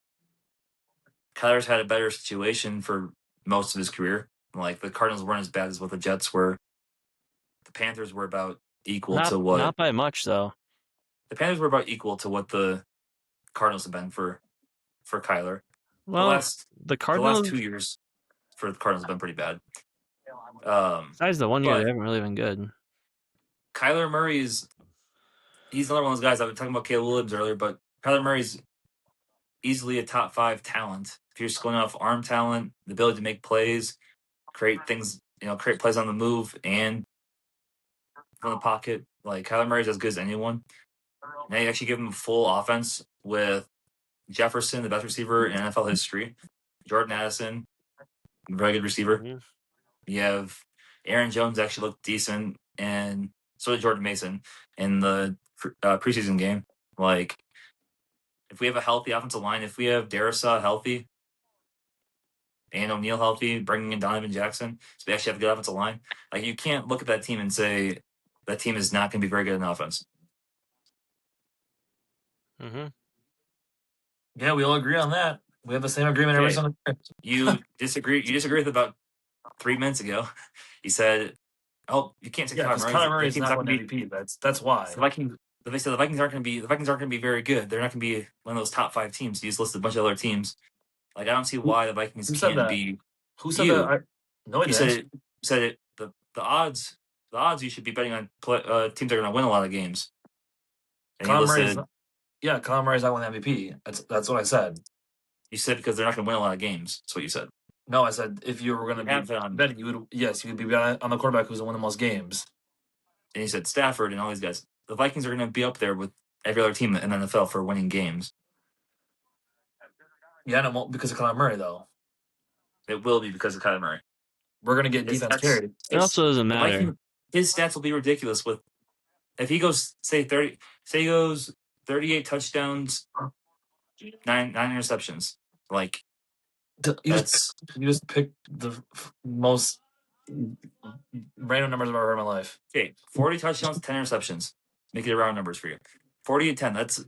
Kyler's had a better situation for most of his career. Like, the Cardinals weren't as bad as what the Jets were. The Panthers were about equal to what... Not by much, though. The Panthers were about equal to what the Cardinals have been for Kyler. Well, the last 2 years for the Cardinals have been pretty bad. Besides the 1 year, they haven't really been good. Kyler Murray he's another one of those guys. I was talking about Caleb Williams earlier, but Kyler Murray's easily a top 5 talent. If you're just going off arm talent, the ability to make plays, create things, create plays on the move and from the pocket. Like, Kyler Murray's as good as anyone. Now you actually give him a full offense with Jefferson, the best receiver in NFL history. Jordan Addison, very good receiver. Mm-hmm. You have Aaron Jones actually looked decent, and so did Jordan Mason in the preseason game. Like, if we have a healthy offensive line, if we have Darrisaw healthy and O'Neal healthy, bringing in Donovan Jackson, so we actually have a good offensive line, like, you can't look at that team and say that team is not going to be very good in offense. Mm-hmm. Yeah, we all agree on that. We have the same agreement every single time. You disagree with about 3 minutes ago. You said, "Oh, you can't say Kyler Murray is not winning MVP. That's why." The Vikings aren't going to be very good. They're not going to be one of those top 5 teams. You just listed a bunch of other teams. Like, I don't see why the Vikings can't be. Who said that? No, I didn't. You said it. The odds you should be betting on teams that are going to win a lot of games. And Kyler Murray Yeah, Kyler Murray's not winning MVP. That's what I said. You said because they're not going to win a lot of games. That's what you said. No, I said if you were going to have be it on- betting, you would be betting on the quarterback who's going to win the most games. And you said Stafford and all these guys. The Vikings are going to be up there with every other team in the NFL for winning games. Yeah, and it won't because of Kyler Murray though. It will be because of Kyler Murray. We're going to get defense carried. It also doesn't matter. His stats will be ridiculous with if he goes say 38 touchdowns, nine interceptions. Like You just picked the most random numbers I've ever heard in my life. Okay, 40 touchdowns, 10 interceptions. Make it round numbers for you. 40 and 10. That's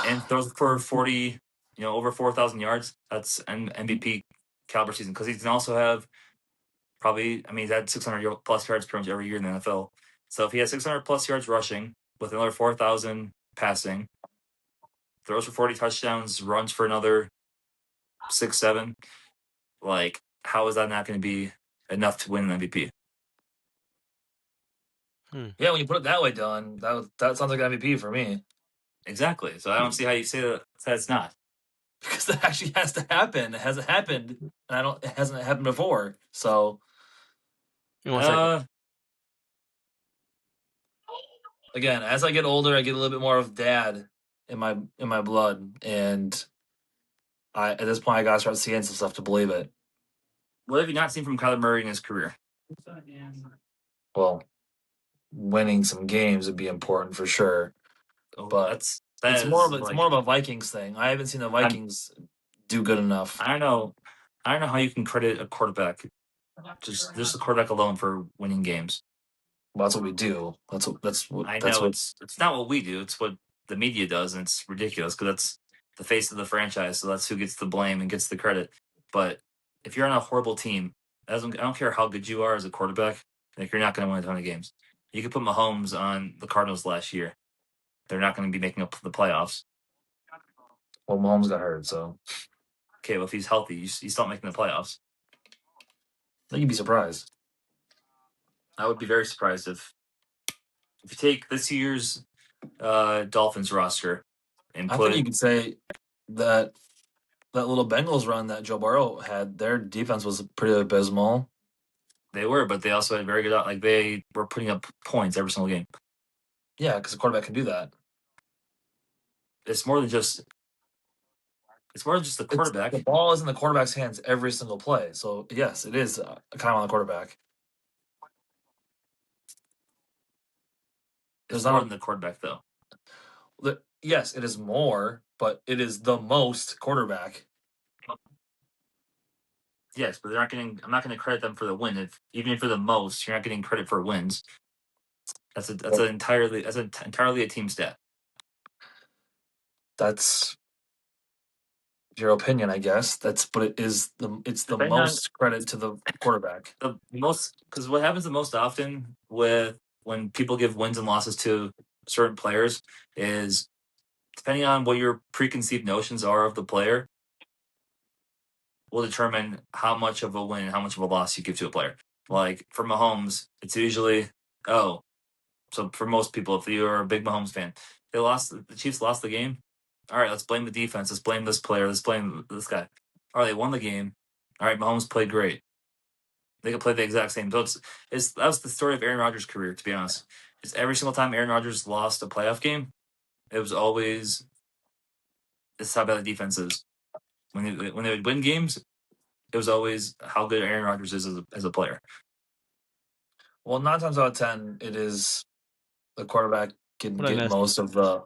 and throws for 40, over 4,000 yards. That's an MVP caliber season because he can also have he's had 600 plus yards pretty much every year in the NFL. So if he has 600 plus yards rushing with another 4,000 passing, throws for 40 touchdowns, runs for another 6, 7, like how is that not going to be enough to win an MVP? Yeah, when you put it that way, Dylan, that sounds like an MVP for me. Exactly. So I don't see how you say that it's not. Because that actually has to happen. It hasn't happened, and it hasn't happened before. So, again, as I get older, I get a little bit more of dad in my blood, and at this point, I gotta start seeing some stuff to believe it. What have you not seen from Kyler Murray in his career? Well, winning some games would be important for sure. But it's more of a Vikings thing. I haven't seen the Vikings do good enough. I don't know how you can credit a quarterback, just the quarterback alone for winning games. Well, that's what we do. That's what I know it's not what we do. It's what the media does, and it's ridiculous because that's the face of the franchise. So that's who gets the blame and gets the credit. But if you're on a horrible team, I don't care how good you are as a quarterback. Like you're not going to win a ton of games. You could put Mahomes on the Cardinals last year. They're not going to be making up the playoffs. Well, Mahomes got hurt, so. Okay, well, if he's healthy, he's still making the playoffs. I think you'd be surprised. I would be very surprised if you take this year's Dolphins roster and I think you could say that little Bengals run that Joe Burrow had, their defense was pretty abysmal. They were, but they also had very good. Like they were putting up points every single game. Yeah, because the quarterback can do that. It's more than just the quarterback. The ball is in the quarterback's hands every single play. So yes, it is kind of on the quarterback. It's more than the quarterback, though. Yes, it is more, but it is the most quarterback. Yes, but I'm not going to credit them for the win. Even if for the most, you're not getting credit for wins. That's entirely a team stat. That's your opinion, I guess. But it's the most credit to the quarterback. The most, because what happens the most often when people give wins and losses to certain players is depending on what your preconceived notions are of the player will determine how much of a win and how much of a loss you give to a player. Like for Mahomes, it's usually so for most people, if you're a big Mahomes fan, the Chiefs lost the game. All right, let's blame the defense. Let's blame this player. Let's blame this guy. All right, they won the game. All right, Mahomes played great. They could play the exact same. So that was the story of Aaron Rodgers' career, to be honest. It's every single time Aaron Rodgers lost a playoff game, it was always this is how bad the defense is. When they would win games, it was always how good Aaron Rodgers is as a player. Well, 9 times out of 10, it is the quarterback can get most of the.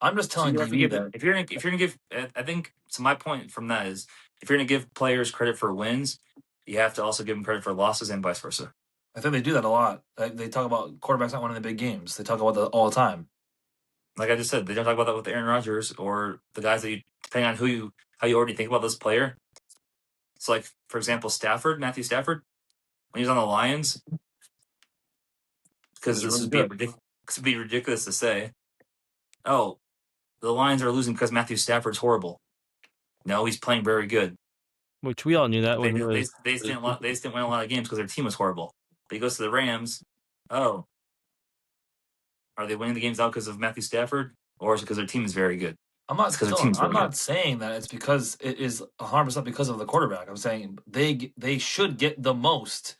I'm just telling you that if you're gonna give, I think so. My point from that is if you're gonna give players credit for wins, you have to also give them credit for losses and vice versa. I think they do that a lot. They talk about quarterbacks not winning the big games. They talk about that all the time. Like I just said, they don't talk about that with Aaron Rodgers or the guys that depending on how you already think about this player. So, like for example, Matthew Stafford, when he was on the Lions, because this would be ridiculous to say, oh, the Lions are losing because Matthew Stafford's horrible. No, he's playing very good. Which we all knew that when they just didn't win a lot of games because their team was horrible. But he goes to the Rams. Oh, are they winning the games out because of Matthew Stafford? or is it because their team is very good? I'm not. It's 'cause their Dylan, team's I'm really not saying that it's because it is 100% because of the quarterback. I'm saying they should get the most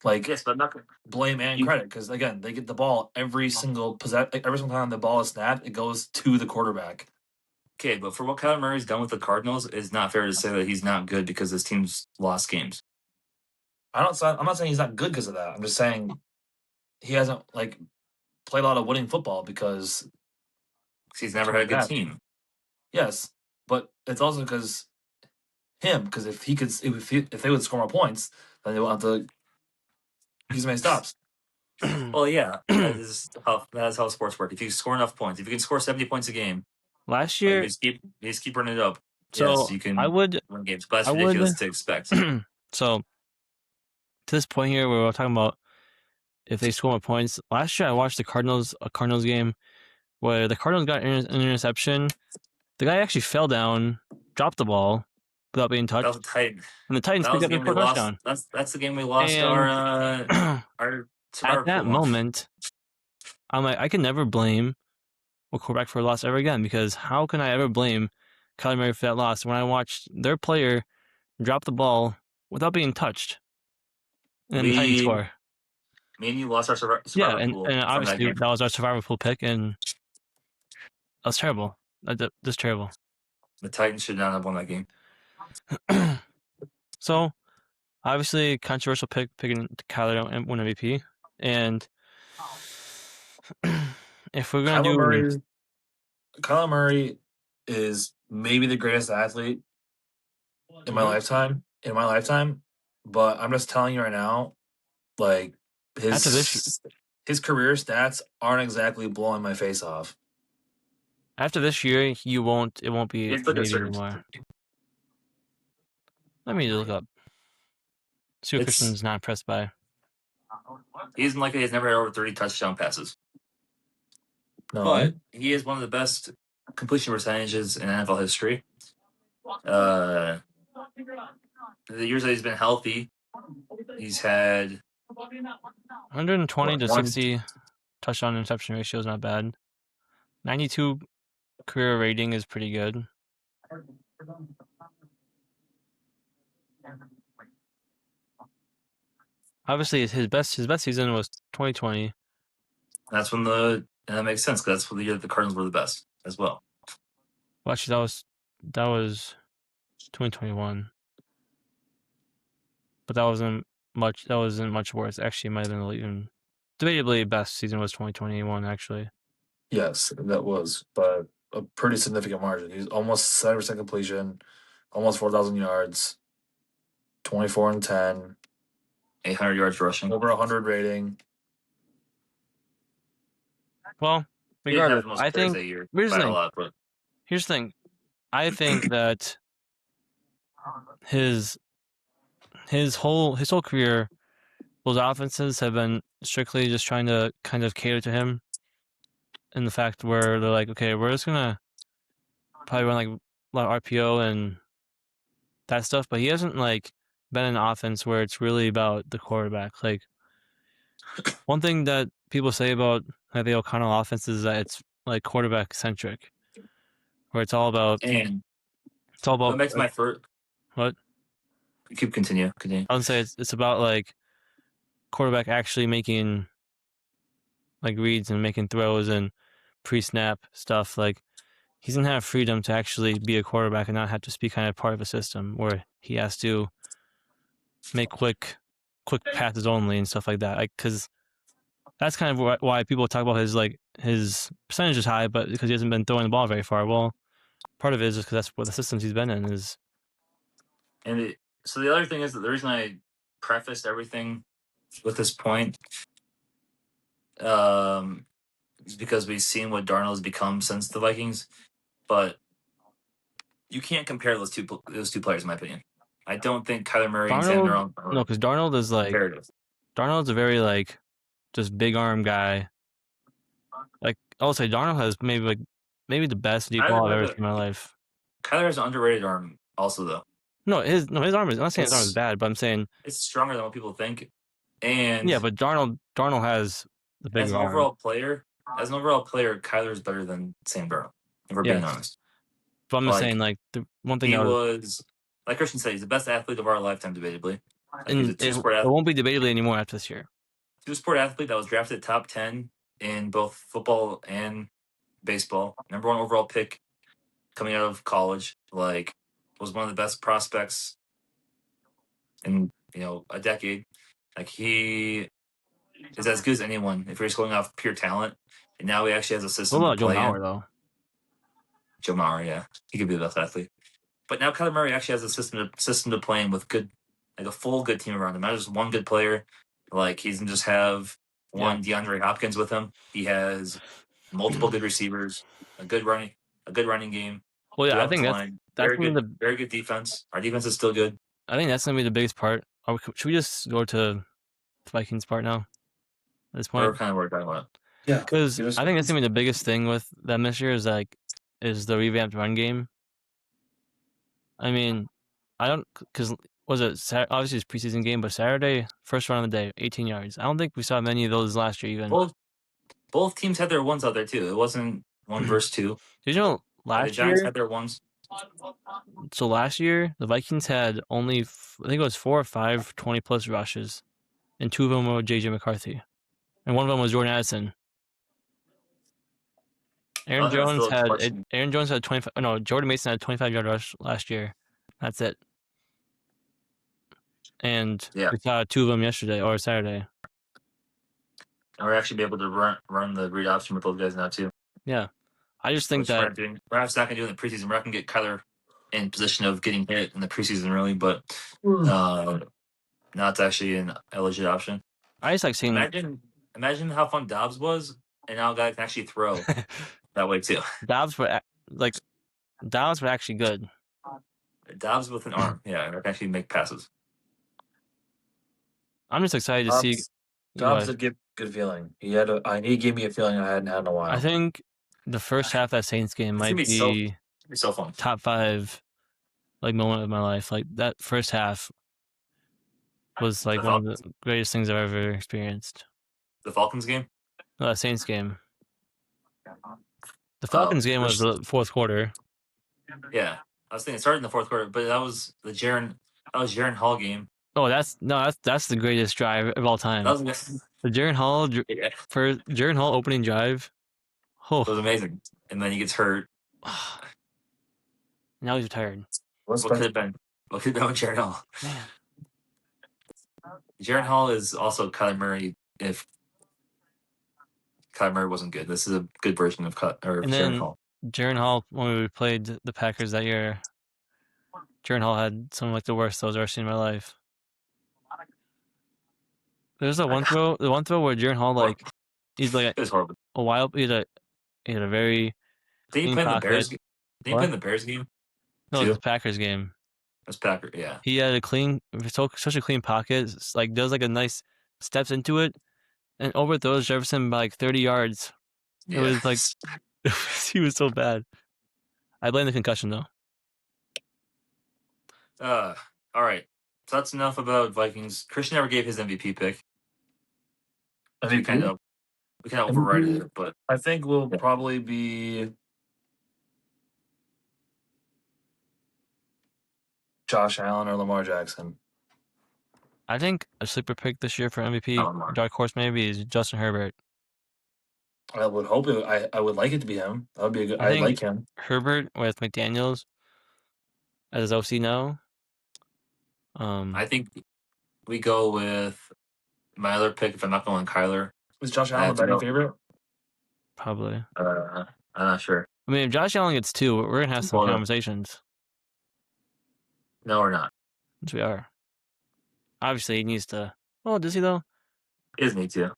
Yes, but I'm not. blame and credit because again they get the ball every single time the ball is snapped, it goes to the quarterback. Okay, but for what Kyler Murray's done with the Cardinals, it's not fair to say that he's not good because his team's lost games. I'm not saying he's not good because of that. I'm just saying he hasn't played a lot of winning football because He's never had a good that. team. Yes, but it's also because if they would score more points, then they won't have to use many stops. Well, yeah, that's how sports work. If you score enough points, if you can score 70 points a game, Last you year, just keep running it up. so Yes, you can win games, but that's I ridiculous would- to expect. so to this point here, where we're talking about if they score more points. Last year, I watched a Cardinals game where the Cardinals got an interception. The guy actually fell down, dropped the ball without being touched, That was a Titan. and the Titans That was picked the up game the we lost. touchdown. That's the game we lost And our at that moment, I'm like, I can never blame a quarterback for a loss ever again, because how can I ever blame Kyler Murray for that loss when I watched their player drop the ball without being touched and then the Titans score? Me and you lost our survivor pool. And from obviously that was our survivor pool pick, and that was terrible. That's terrible. The Titans should not have won that game. So, obviously, controversial picking Kyler to win MVP, and if we're gonna Kyler Murray is maybe the greatest athlete in my lifetime. But I'm just telling you right now, his career stats aren't exactly blowing my face off. After this year, it won't be maybe anymore. Let me look up. See what Christian's not impressed by. He's likely he's never had over 30 touchdown passes. No. But he is one of the best completion percentages in NFL history. The years that he's been healthy, he's had 120 to 60 touchdown interception ratio is not bad. 92 career rating is pretty good. Obviously, his best season was 2020. That's when and that makes sense because that's when the year the Cardinals were the best as well. Well, actually, that was 2021, but that wasn't much worse. Actually, it might have been even debatably best season was 2021. Actually, yes, that was, but a pretty significant margin. He's almost 70% completion, almost 4,000 yards, 24-10, 800 yards rushing, over 100 rating. Well, regardless, I think here's the thing. I think that his whole career, those offenses have been strictly just trying to kind of cater to him, in the fact where they're like, okay, we're just gonna probably run a lot of RPO and that stuff, but he hasn't been in an offense where it's really about the quarterback. One thing that people say about the O'Connell offense is that it's quarterback centric, where it's all about. What makes my first. What? Continue. I would say it's about quarterback actually making reads and making throws and pre-snap stuff. He's gonna have freedom to actually be a quarterback and not have to be kind of part of a system where he has to make quick passes only and stuff like that. Because that's kind of why people talk about his percentage is high, but because he hasn't been throwing the ball very far. Well, part of it is just because that's what the systems he's been in is. And so the other thing is that the reason I prefaced everything with this point is because we've seen what Darnold's become since the Vikings, but you can't compare those two players, in my opinion. I don't think Kyler Murray and Sam Darnold. No, because Darnold is Darnold's a very just big arm guy. I'll say Darnold has maybe the best deep ball I've ever seen in my life. Kyler has an underrated arm, also though. No, his arm is. I'm not saying his arm is bad, but I'm saying it's stronger than what people think. And yeah, but Darnold has the bigger arm. As an overall player, as an overall player, Kyler's better than Sam Darnold, if we're being Yes. honest. But I'm just Like, saying, like, the one thing He that was, like Christian said, he's the best athlete of our lifetime, debatably. Like, he's and a it two-sport won't be debatably anymore after this year. athlete that was drafted top 10 in both football and baseball. Number 1 overall pick coming out of college. Like, was one of the best prospects in a decade. Like, he is as good as anyone if you're just going off pure talent. And now he actually has a What system to about Joe play Mauer in. though? Joe Mauer, yeah, he could be the best athlete. But now Kyler Murray actually has a system to play in with good, like a full good team around him. Not just one good player. Like, he doesn't just have one DeAndre Hopkins with him. He has multiple good receivers, a good running game. Well, yeah, Good I think offensive that's line, that's very good defense. Our defense is still good. I think that's gonna be the biggest part. Should we just go to the Vikings part now? At this We're point, kind of what we're talking about. Yeah, because I think that's gonna be the biggest thing with them this year is the revamped run game. I mean, I don't because was it obviously it's preseason game, but Saturday first run of the day, 18 yards. I don't think we saw many of those last year even. Both teams had their ones out there too. It wasn't 1 versus 2. Did you know Like, the last Giants year? had their ones. So last year the Vikings had only I think it was 4 or 5 20+ rushes, and 2 of them were JJ McCarthy, and one of them was Jordan Addison. Aaron Jones had 25. No, Jordan Mason had a 25-yard rush last year. That's it. And Yeah. we saw 2 of them yesterday or Saturday. And we're actually be able to run the read option with those guys now too. Yeah, I just think that we're not going to do in the preseason. We're not going to get Kyler in position of getting hit in the preseason, really, but now it's actually a legit option. I just like seeing. Imagine how fun Dobbs was, and now a guy can actually throw that way too. Dobbs were actually good. Dobbs with an arm, yeah, can actually make passes. I'm just excited to see. Dobbs did give good feeling. He gave me a feeling I hadn't had in a while. I think the first half of that Saints game might be so fun. Top 5 moment of my life. Like that first half was like one of the greatest things I've ever experienced. The Falcons game? No, that Saints game. The Falcons game was the fourth quarter. Yeah, I was thinking it started in the fourth quarter, but that was Jaren Hall game. Oh, that's the greatest drive of all time. The Jaren Hall opening drive. Oh. It was amazing, and then he gets hurt. Now he's retired. What could have been? What could have been with Jaren Hall? Man. Jaren Hall is also Kyler Murray if Kyler Murray wasn't good. This is a good version of Jaren Hall. Jaren Hall, when we played the Packers that year, Jaren Hall had some of the worst throws I've ever seen in my life. There's the one throw where Jaren Hall he's like it was horrible. A while he had a very. Did he play in the Bears? Did he play in the Bears game? No, it was the Packers game. It was Packers, yeah. He had such a clean pocket. Does a nice steps into it, and overthrows Jefferson by 30 yards. It was he was so bad. I blame the concussion though. All right. So that's enough about Vikings. Christian never gave his MVP pick. We kind of overrided it, but I think we'll probably be Josh Allen or Lamar Jackson. I think a sleeper pick this year for MVP, dark horse maybe, is Justin Herbert. I would hope it. I would like it to be him. That would be a good. I like him. Herbert with McDaniels as OC now. I think we go with my other pick if I'm not going Kyler. Is Josh Allen a betting favorite? Probably. I'm not sure. I mean, if Josh Allen gets 2, we're gonna have some conversations. No, we're not. Yes, we are. Obviously, he needs to. Oh, does he though? He does need to.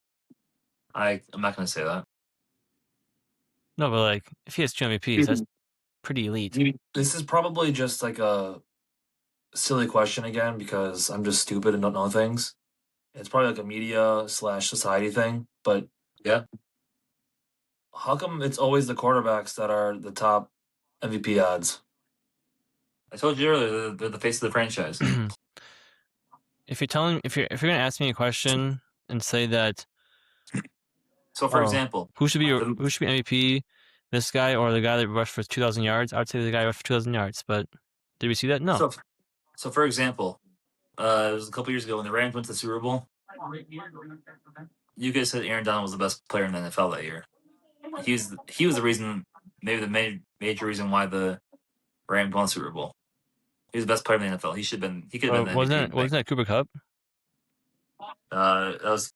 I'm not going to say that. No, but if he has 2 MVPs, that's pretty elite. This is probably just a silly question again because I'm just stupid and don't know things. It's probably a media/society thing, but yeah. How come it's always the quarterbacks that are the top MVP odds? I told you earlier they're the face of the franchise. If you're gonna ask me a question and say that So for example, who should be MVP? This guy or the guy that rushed for 2,000 yards? I would say the guy rushed for 2,000 yards, but did we see that? No. So for example, it was a couple years ago when the Rams went to the Super Bowl. You guys said Aaron Donald was the best player in the NFL that year. He was the reason, maybe the major reason why the Rams won the Super Bowl. He was the best player in the NFL. He could have been the MVP. Wasn't that Cooper Kupp? Was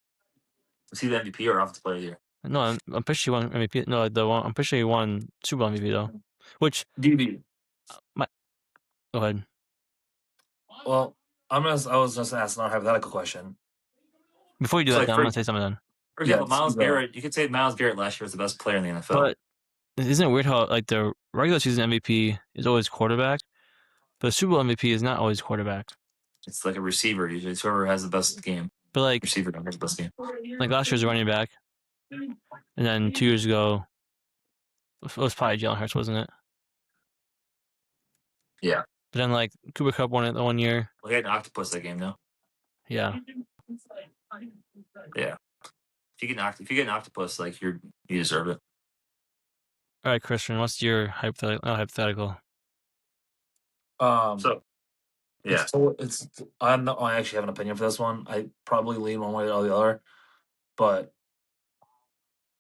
he the MVP or offensive player of the year? No, I'm pretty sure he won MVP. No, I'm pretty sure he won Super Bowl MVP though. Which DB. Go ahead. Well, I was just asking a hypothetical question. Before you do that, I'm gonna say something then. For example, Myles Garrett. You could say Myles Garrett last year was the best player in the NFL. But isn't it weird how like the regular season MVP is always quarterback, but the Super Bowl MVP is not always quarterback? It's like a receiver usually. It's whoever has the best game. But like receiver has the best game. Like last year's running back, and then 2 years ago, it was probably Jalen Hurts, wasn't it? Yeah. But then like Cooper Kupp won it the 1 year. Well, he had an octopus that game, no? Yeah. Yeah. If you get an octopus, like you deserve it. All right, Christian, what's your hypothetical? So, yeah. I actually have an opinion for this one. I probably lean one way or the other, but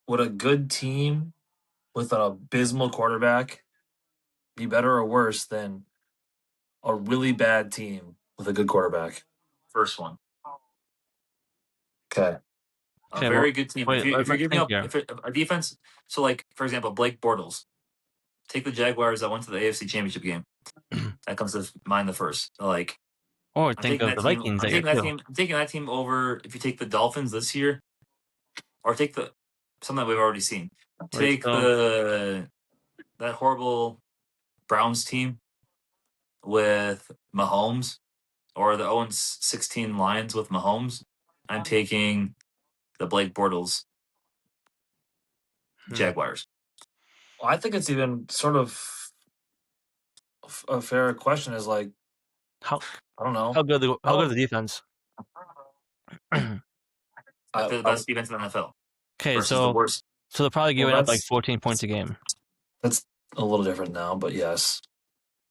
would a good team with an abysmal quarterback be better or worse than a really bad team with a good quarterback? First one. Okay. A very good team. If you're giving up a defense, so like for example, Blake Bortles, take the Jaguars that went to the AFC Championship game. That comes to mind the first. Like, or think of the Vikings. I'm taking that team over. If you take the Dolphins this year, or take something that we've already seen. Take that horrible Browns team with Mahomes, or the 0-16 Lions with Mahomes. I'm taking the Blake Bortles Jaguars. Well, I think it's even sort of a fair question. Is like, I don't know how good the defense. They're the best defense in the NFL. Okay, so they're probably giving up like 14 points a game. That's a little different now, but yes.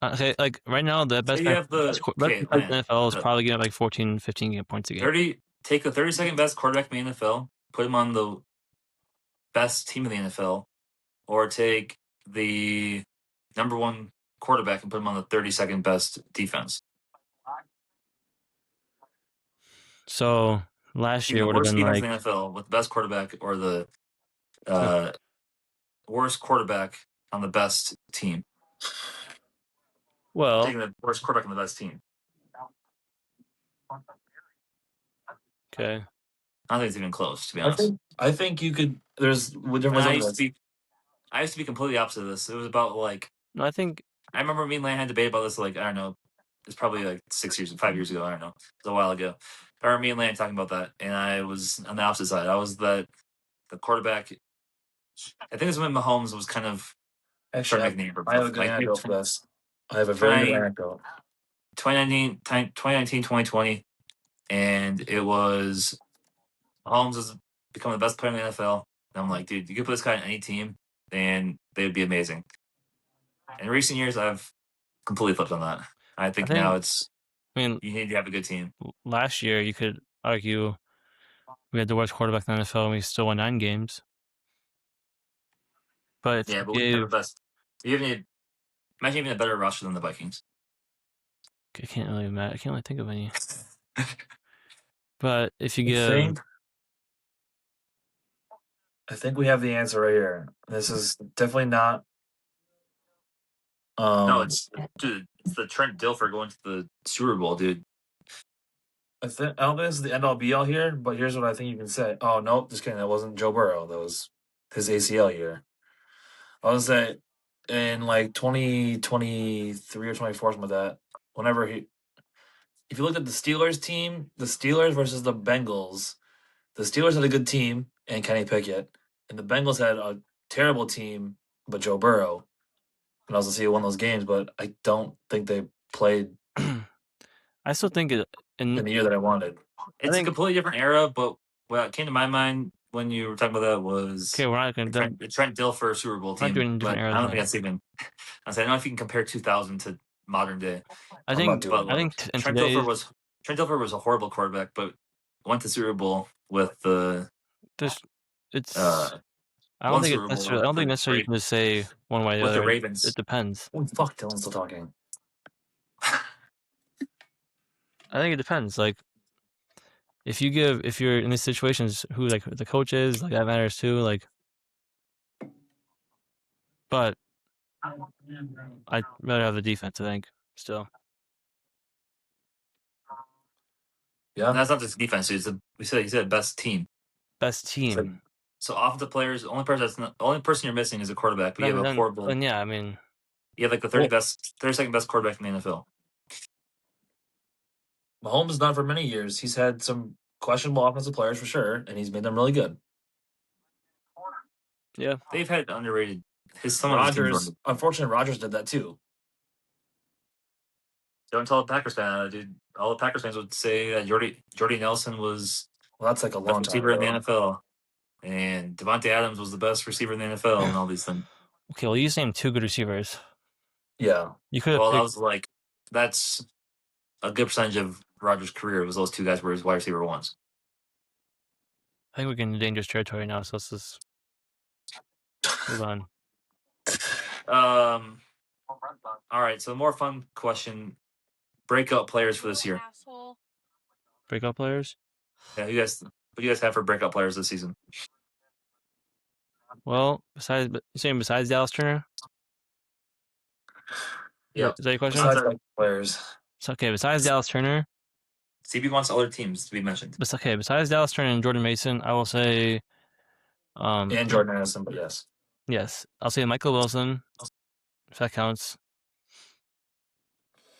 Okay, like right now, the best defense in the NFL is probably giving up like 14, 15 points a game. Take the 32nd best quarterback in the NFL, put him on the best team in the NFL, or take the number one quarterback and put him on the 32nd best defense. So last year would have been like in the NFL with the best quarterback or the worst quarterback on the best team. Well, taking the worst quarterback on the best team. Okay. I don't think it's even close, to be honest. I think you could. There's different. I used to be completely opposite of this. It was about like. No, I remember me and Lan had a debate about this. Like I don't know, it's probably like 5 years ago. I don't know. It was a while ago. I remember me and Lan talking about that, and I was on the opposite side. I was the quarterback. I think it's when Mahomes was kind of. Actually, I have a good anecdote for this. I have a very good anecdote. 2019, 2020, and it was Mahomes was becoming the best player in the NFL. And I'm like, dude, you could put this guy on any team, and they would be amazing. In recent years, I've completely flipped on that. I think now you need to have a good team. Last year, you could argue we had the worst quarterback in the NFL, and we still won 9 games. But but we have the best. Imagine even a better roster than the Vikings. I can't really think of any. But if you give, I think we have the answer right here. This is definitely not. No, it's the Trent Dilfer going to the Super Bowl, dude. I don't think this is the end all be all here, but here's what I think you can say. Oh no, just kidding. That wasn't Joe Burrow. That was his ACL year. I was say in like 2023 or 24, something like that. Whenever if you looked at the Steelers team, the Steelers versus the Bengals, the Steelers had a good team and Kenny Pickett, and the Bengals had a terrible team but Joe Burrow. And I was to see one of those games, but I don't think they played. I still think in the year that I wanted. It's a completely different era, but what came to my mind when you were talking about that was Okay, we're not going to. Trent Dilfer Super Bowl We're not team. doing But different I eras don't now. think that's even. I don't know if you can compare 2000 to modern day. I I'm not think. doing I think in Trent today's. Dilfer was a horrible quarterback, but went to Super Bowl with the. It's. Uh, I don't think it's necessarily. I don't think necessarily you can just say one way or the with other. the Ravens. It depends. Oh, fuck, Dylan's still talking. I think it depends. Like, if you're in these situations, who like the coach is, like that matters too. Like, but I'd rather have the defense. I think still. Yeah. And that's not just defense. You said best team. Best team. So offensive players, the only person you're missing is a quarterback. But you have a horrible. And yeah, I mean, you have like the 32nd best quarterback in the NFL. Mahomes is not for many years. He's had some questionable offensive players for sure, and he's made them really good. Yeah, they've had underrated. Rodgers, unfortunately, Rodgers did that too. Don't tell a Packers fan, dude. All the Packers fans would say that Jordy Nelson was that's like a long best time receiver ago. in the NFL, and Devontae Adams was the best receiver in the NFL, and all these things. Okay, well, you just named two good receivers. Yeah, you could have. Well, that's a good percentage of Rodgers' career. Was those two guys were his wide receiver ones. I think we're getting into dangerous territory now, so let's just move on. All right, so more fun question: breakout players for this year. Asshole. Breakout players? Yeah, what do you guys have for breakout players this season? Well, besides Dallas Turner? Yeah, is that your question? Besides players. Okay, besides Dallas Turner. CB wants other teams to be mentioned. Okay, besides Dallas Turner and Jordan Mason, I will say. And Jordan Addison, but yes. Yes, I'll say Michael Wilson, if that counts.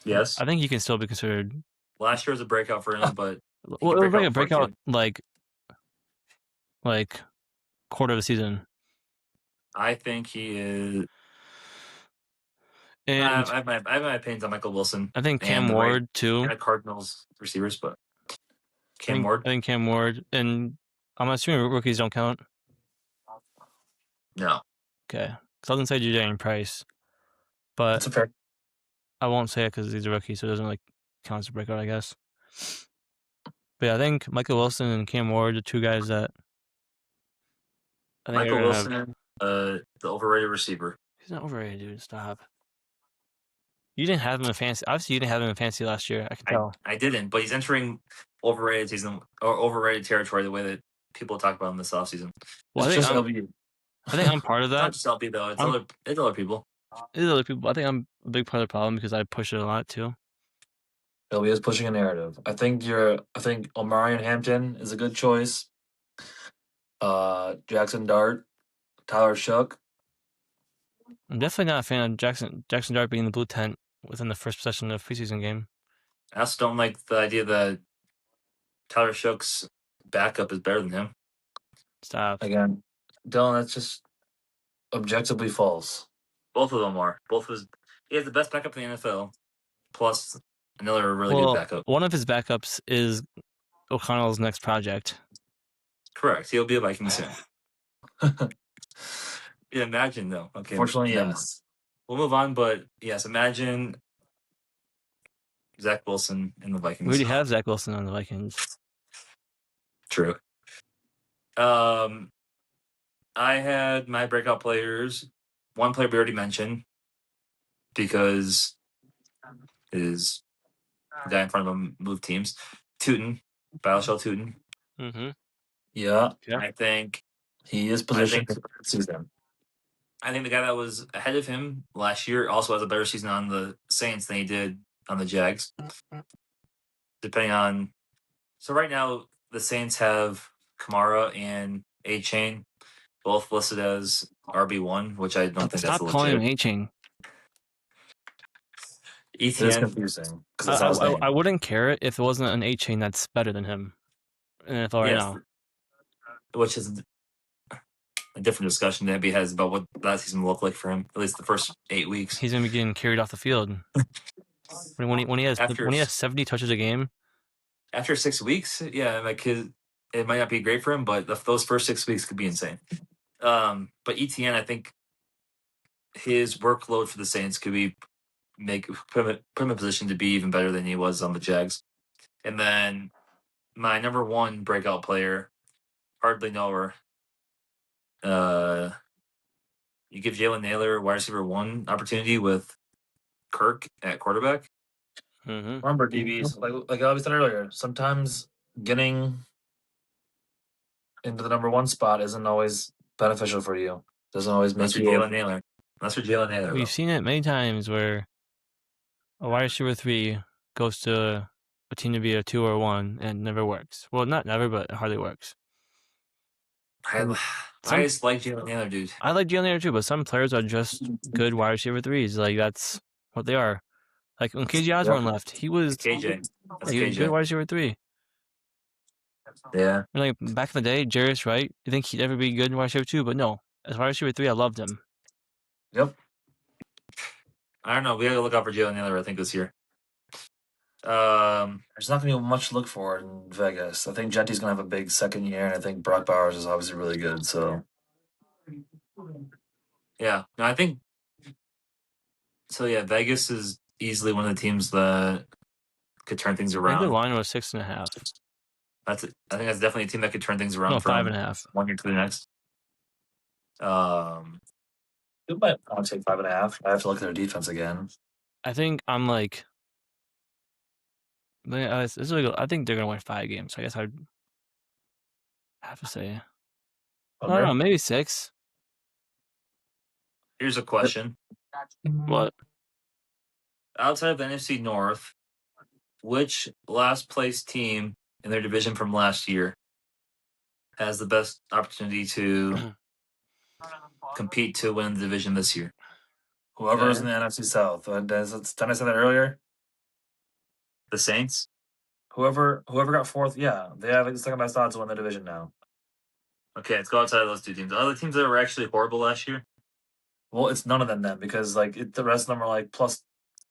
Yes, I think he can still be considered. Last year was a breakout for him, but it was like a breakout, like quarter of the season. I think he is. And I have my opinions on Michael Wilson. I think Cam Ward too. Cardinals receivers, but I think Cam Ward, and I'm assuming rookies don't count. No. Okay, because I was gonna say Jadarian Price, but that's a fair. I won't say it because he's a rookie, so it doesn't count as a breakout, I guess. But yeah, I think Michael Wilson and Cam Ward are two guys that. I think Michael Wilson, the overrated receiver. He's not overrated, dude. Stop. You didn't have him in fantasy. Obviously, you didn't have him in fantasy last year. I can tell. I didn't, but he's entering overrated season or overrated territory the way that people talk about him this offseason. Well, I think I'm part of that. Not just LB though. It's other people. It's other people. I think I'm a big part of the problem because I push it a lot too. LB is pushing a narrative. I think Omarion Hampton is a good choice. Jackson Dart, Tyler Shook. I'm definitely not a fan of Jackson Dart being in the blue tent within the first possession of preseason game. I also don't like the idea that Tyler Shook's backup is better than him. Stop. Again, Dylan, that's just objectively false. Both of them are. He has the best backup in the NFL, plus another really good backup. One of his backups is O'Connell's next project. Correct. He'll be a Viking soon. Yeah, imagine though. Okay. Unfortunately, yes. We'll move on, but yes, imagine Zach Wilson in the Vikings. We already have Zach Wilson on the Vikings. True. I had my breakout players. One player we already mentioned because is the guy in front of him moved teams. Tootin, Battleshell Tootin. Mm-hmm. Yeah. I think he is positioned for the season. I think the guy that was ahead of him last year also has a better season on the Saints than he did on the Jags. Depending on... So right now, the Saints have Kamara and A-Chain both listed as RB1, which I don't think that's legit. Stop calling him A-Chain. It is confusing. I wouldn't care if it wasn't an A-Chain that's better than him in the NFL right now. Which is a different discussion that he has about what that season will look like for him, at least the first 8 weeks. He's going to be getting carried off the field. when he has 70 touches a game. After 6 weeks, yeah, like it might not be great for him, but those first 6 weeks could be insane. But ETN, I think his workload for the Saints could be put him in a position to be even better than he was on the Jags. And then my number one breakout player, hardly know her. You give Jalen Naylor wide receiver 1 opportunity with Kirk at quarterback. Mm-hmm. Remember, DBs, like I said earlier, sometimes getting into the number 1 spot isn't always beneficial for you. Doesn't always make Unless you're you. Jalen Naylor. Unless you're Jalen Naylor. We've seen it many times where a wide receiver 3 goes to a team to be a 2 or 1 and it never works. Well, not never, but it hardly works. I just like Jalen Naylor, dude. I like Jalen Naylor too, but some players are just good wide receiver 3s. Like, that's what they are. Like, when KJ Osborne left, he was KJ. That's he was a good KJ. wide receiver 3. Yeah. And like, back in the day, Jarvis Wright, you think he'd ever be good in wide receiver 2, but no. As wide receiver 3, I loved him. Yep. I don't know. We got to look out for Jalen Naylor, I think, this year. There's not going to be much to look for in Vegas. I think Jetty's going to have a big second year, and I think Brock Bowers is obviously really good. So, yeah. No, I think so. Yeah, Vegas is easily one of the teams that could turn things I think around. the line was 6.5. I think that's definitely a team that could turn things around No, from 5.5. 1 year to the next. it might take 5.5. I have to look at their defense again. I think I'm like, I think they're gonna win 5 games. I guess I'd have to say, I don't know, maybe 6. Here's a question: What? outside of the NFC North, which last place team in their division from last year has the best opportunity to compete to win the division this year? Whoever is in the NFC South. Didn't I say that earlier? The Saints? Whoever got 4th, yeah, they have the second best odds to win the division now. Okay, let's go outside of those 2 teams. The other teams that were actually horrible last year? Well, it's none of them then, because the rest of them are like plus.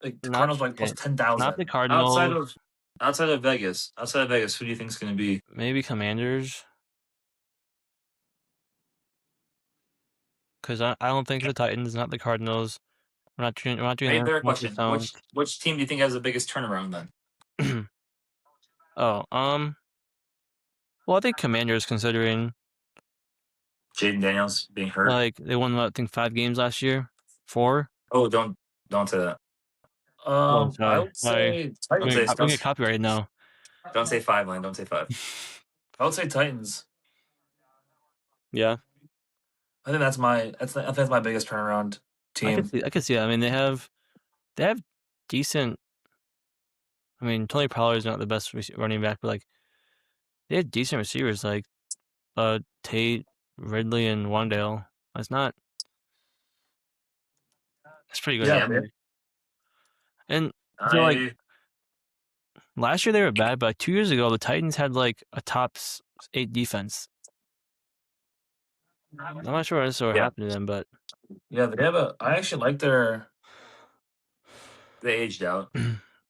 Like the Cardinals are like plus 10,000. Not the Cardinals. Outside of Vegas, who do you think is going to be? Maybe Commanders. Because I don't think the Titans, not the Cardinals. We're not doing Hey, that. better question. Which team do you think has the biggest turnaround then? Oh, well, I think Commanders, considering Jaden Daniels being hurt. like they won, I think 5 games last year. 4. Oh, don't say that. Sorry. I would say Titans. We get copyrighted now. Don't say 5, Lane. Don't say 5. I would say Titans. Yeah, I think that's my biggest turnaround team. I could see that. I mean, they have decent. I mean, Tony Pollard is not the best running back, but like they have decent receivers like Tate, Ridley, and Wandale. That's pretty good. Yeah, and I feel like last year they were bad, but like 2 years ago the Titans had like a top 8 defense. I'm not sure what happened to them, but yeah, they have I actually like their. They aged out.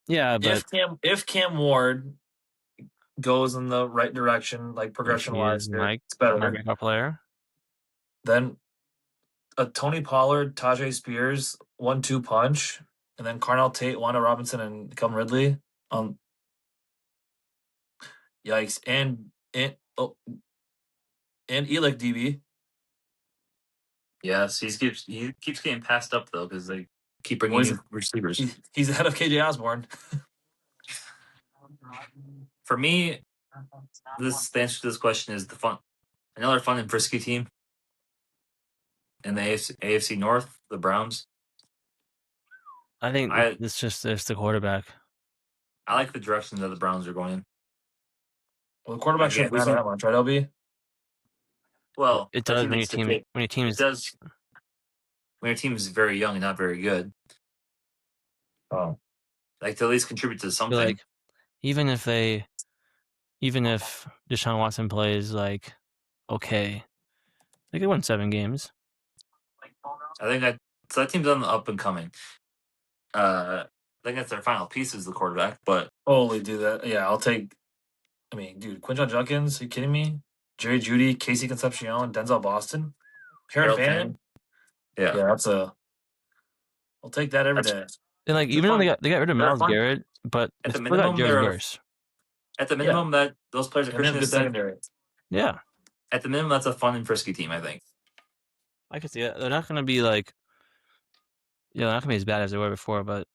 Yeah, but if Cam Ward goes in the right direction, like progression wise, it's better. My backup player. Then a Tony Pollard, Tajay Spears 1-2 punch, and then Carnell Tate, Wanda Robinson, and Calvin Ridley. Yikes! And Elick DB. Yes, he keeps getting passed up though because they keep bringing new receivers. He's ahead of KJ Osborne. For me, the answer to this question is another fun and frisky team in the AFC North, the Browns. I think it's the quarterback. I like the direction that the Browns are going in. Well, the quarterback shouldn't matter that much, right, LB? Well, it does when your team is very young and not very good. Oh, like to at least contribute to something. Like even if Deshaun Watson plays like okay, they could win 7 games. I think that team's on the up and coming. I think that's their final piece is the quarterback, but holy do that. Yeah, I'll take I mean, dude, Quinton Judkins, are you kidding me? Jerry Jeudy, Casey Concepcion, Denzel Boston, Harold Fanning. Yeah. That's a. I'll take that every day. And like, even though they got rid of Myles Garrett, but they At the still got minimum, Jared Verse. At the minimum, that those players that And they have Christian good has said, secondary. Yeah, at the minimum, that's a fun and frisky team, I think. I could see it. They're not going to be like, they're not going to be as bad as they were before, but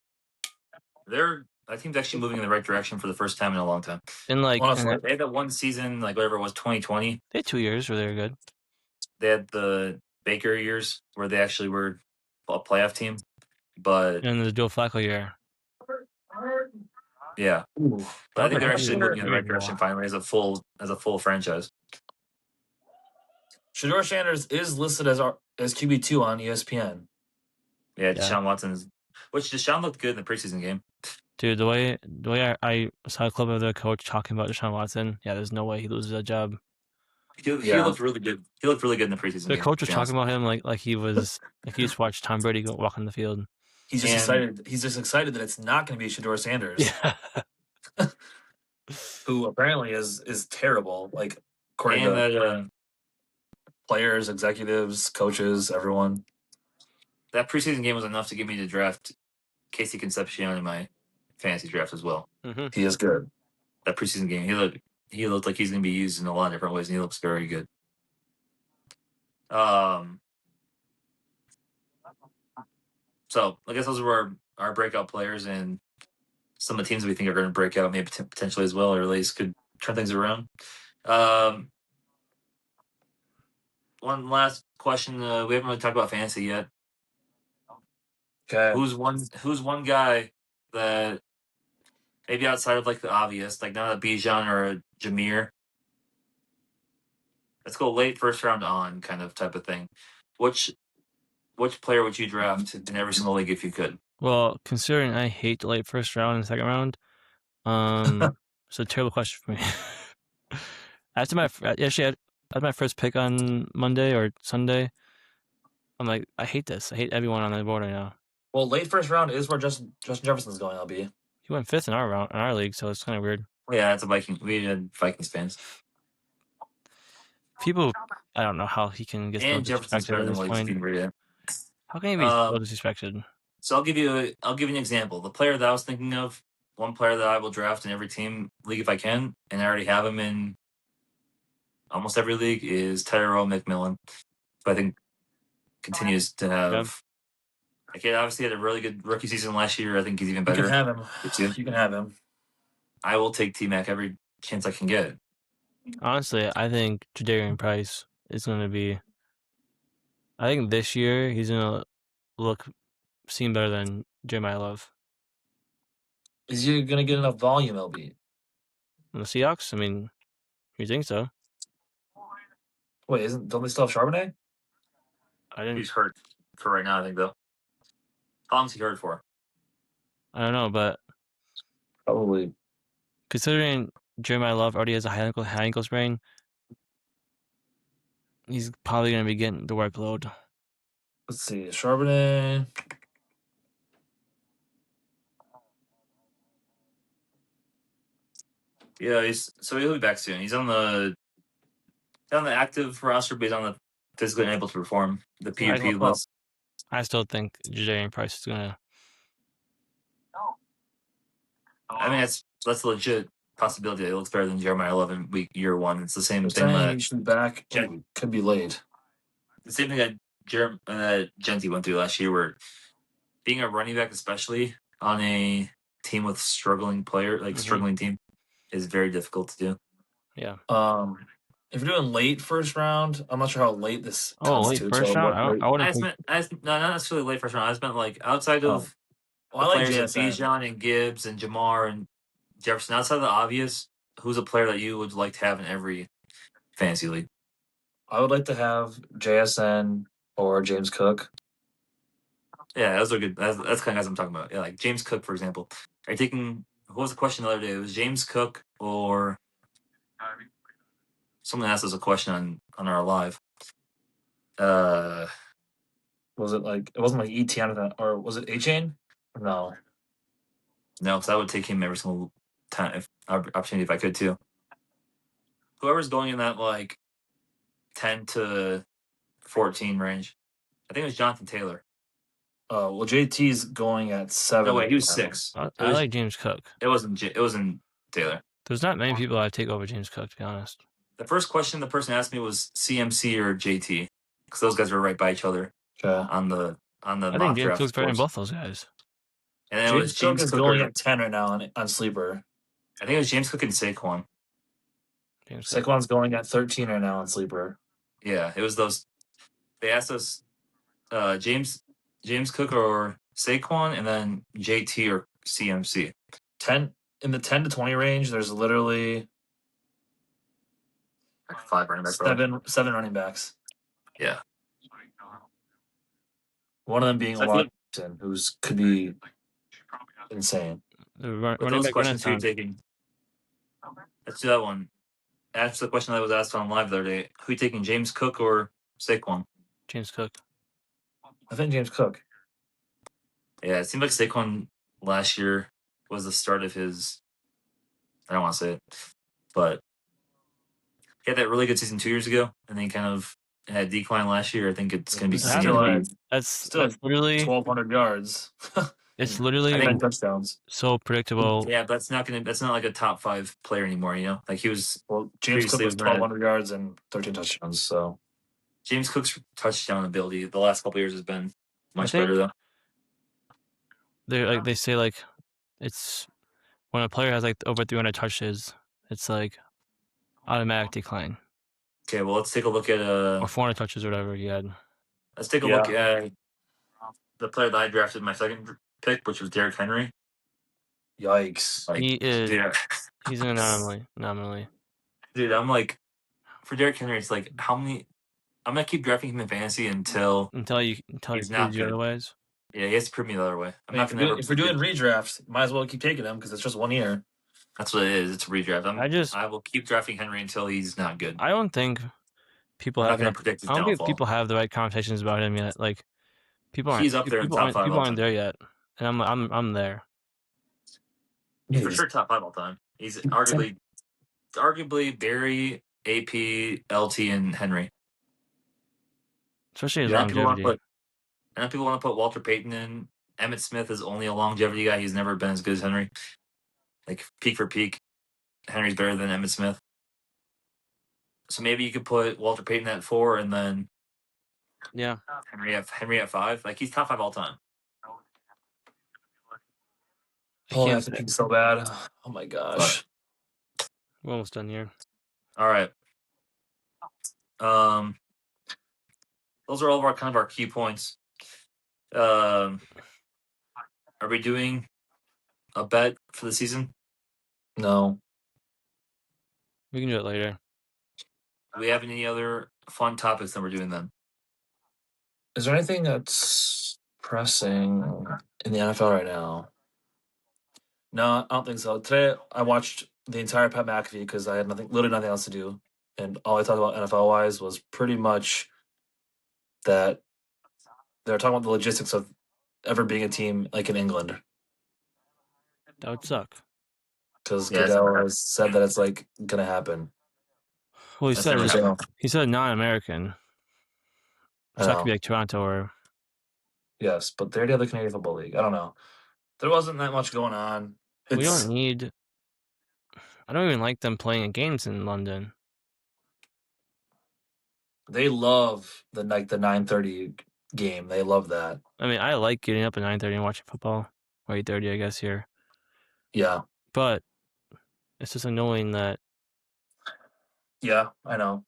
I think they're actually moving in the right direction for the first time in a long time. in like, Honestly, They had that one season, like whatever it was, 2020. they had 2 years where they were good. They had the Baker years where they actually were a playoff team, but And the Joe Flacco year. yeah. ooh, But I think they're actually moving in the right Very direction well. finally as a full franchise. Shedeur Sanders is listed as QB2 on ESPN. Yeah, Deshaun Watson which Deshaun looked good in the preseason game. Dude, the way I saw a clip of the coach talking about Deshaun Watson, there's no way he loses that job. He looked really good. He looked really good in the preseason game. The coach was talking about him like he was like he just watched Tom Brady walk on the field. He's just excited. He's just excited that it's not going to be Shedeur Sanders, who apparently is terrible. Like according to players, executives, coaches, everyone. That preseason game was enough to get me to draft Casey Concepcion in my fantasy draft as well. Mm-hmm. He is good. That preseason game, he looked like he's going to be used in a lot of different ways, and he looks very good. So I guess those were our breakout players and some of the teams we think are going to break out, maybe potentially as well, or at least could turn things around. One last question: we haven't really talked about fantasy yet. Okay. Who's one guy that maybe outside of like the obvious, like not a Bijan or a Jameer? Let's go late first round on kind of type of thing. Which player would you draft in every single league if you could? Well, considering I hate the late first round and second round, it's a terrible question for me. After my first pick on Monday or Sunday, I'm like, I hate this. I hate everyone on the board right now. Well, late first round is where Justin Jefferson's going. LB. He went 5th in our league, so it's kind of weird. Yeah, it's a Viking. We had Vikings fans. People, I don't know how he can get so disrespected at this point. How can he be so disrespected? So I'll give you an example. The player that I was thinking of, one player that I will draft in every team league if I can, and I already have him in almost every league, is Tyrone McMillan. Who I think continues to have. Yep. Okay, obviously had a really good rookie season last year. I think he's even better. You can have him. You can have him. I will take T-Mac every chance I can get. Honestly, I think Jadarian Price is going to be. I think this year he's going to seem better than Jeremiah Love. Is he going to get enough volume, LB? And the Seahawks? I mean, you think so? Wait, don't they still have Charbonnet? He's hurt for right now, I think, though. How long's he hurt for? I don't know, but probably. Considering Jeremiah Love already has a high ankle sprain, he's probably going to be getting the workload. Let's see, Charbonnet. Yeah, he'll be back soon. He's on the active roster, but he's on the physically unable to perform the PUP list. I still think Jadarian Price is gonna. I mean, that's a legit possibility. It looks better than Jeremiah Love in year 1. It's the same thing that he should be back. Could be late. The same thing that Genty went through last year, where being a running back, especially on a team with struggling struggling team, is very difficult to do. Yeah. If you're doing late first round, I'm not sure how late this. Late first round. I wouldn't. No, not necessarily late first round. I spent like outside of I like players like Bijan and Gibbs and Jamar and Jefferson. Outside of the obvious, who's a player that you would like to have in every fantasy league? I would like to have JSN or James Cook. Yeah, those are good. That's kind of guys I'm talking about. Yeah, like James Cook, for example. Are you taking? What was the question the other day? It was James Cook or someone asked us a question on our live. Was it like it wasn't like Etienne or was it A-Chain? No, because I would take him every single time opportunity if I could too. whoever's going in that like 10 to 14 range. I think it was Jonathan Taylor. Well, JT's going at 7. No, wait, he was now. 6. I like James Cook. It wasn't Taylor. There's not many people I'd take over James Cook, to be honest. The first question the person asked me was CMC or JT, because those guys were right by each other Okay. on the I mock think James draft. Cook's better than boards. both those guys. And then it was James Cook is Cook going or, at 10 right now on Sleeper. I think it was James Cook and Saquon. James Cook. Saquon's going at 13 right now on Sleeper. Yeah, it was those. They asked us James Cook or Saquon, and then JT or CMC. 10 in the 10 to 20 range. There's literally Like 5 running backs. seven running backs. Yeah. One of them being So I feel- Washington, who's could be insane. The With running those back questions, who you renaissance. taking? Let's do that one. Answer the question that was asked on live the other day. Who you taking, James Cook or Saquon? James Cook. I think James Cook. Yeah, it seemed like Saquon last year was the start of his. I don't want to say it, but he had that really good season 2 years ago, and then he kind of had a decline last year. I think it's going to be This happened continuing. to That's Still literally 1,200 yards. it's I literally think- 10 touchdowns. so predictable. Yeah, but that's not like a top 5 player anymore. You know, like he was. Well, James Cook Previously was was mad. 1,200 yards and 13 touchdowns. So James Cook's touchdown ability the last couple of years has been much think- better though. They say like it's when a player has like over 300 touches, it's like automatic decline. Okay, well let's take a look at Or 400 touches or whatever you had. let's take a look at the player that I drafted in my second pick, which was Derrick Henry. yikes. Like, He is dude, he's an anomaly. dude, I'm like, for Derrick Henry, it's like how many? I'm gonna keep drafting him in fantasy until Until he He's not proves you good. otherwise. he has to prove me the other way. I'm I mean, not gonna. if we're doing redrafts, might as well keep taking him because it's just 1 year. That's what it is. It's a redraft. I I will keep drafting Henry until he's not good. I don't think people I'm not have gonna enough, predict his I don't think downfall. people have the right conversations about him yet. Like people aren't He's up there in people top aren't, 5 people all aren't time. there yet. And I'm there. For sure, top 5 all time. He's arguably Barry, AP, LT, and Henry. Especially his And then longevity. people want to put Walter Payton in. Emmitt Smith is only a longevity guy. He's never been as good as Henry. Like peak for peak, Henry's better than Emmitt Smith. So maybe you could put Walter Payton at 4 and then Yeah. Henry at 5. Like he's top 5 all time. I Oh, can't that's looking so bad. Oh my gosh. We're almost done here. All right. Those are all of our kind of our key points. Are we doing a bet for the season? No. We can do it later. Do we have any other fun topics that we're doing then? Is there anything that's pressing in the NFL right now? No, I don't think so. Today I watched the entire Pat McAfee because I had literally nothing else to do, and all I talked about NFL wise was pretty much that they were talking about the logistics of ever being a team like in England That would suck. because Yeah, it's Goodell never has said that it's like gonna happen. Well, he That's said never it's- happened. he said non-American. I So that know. could be like Toronto or Yes, but they already have the Canadian Football League. I don't know. There wasn't that much going on. we don't need. I don't even like them playing games in London. They love the 9:30 game. They love that. I mean, I like getting up at 9:30 and watching football, or 8:30, I guess here. Yeah, But it's just annoying that yeah, I know.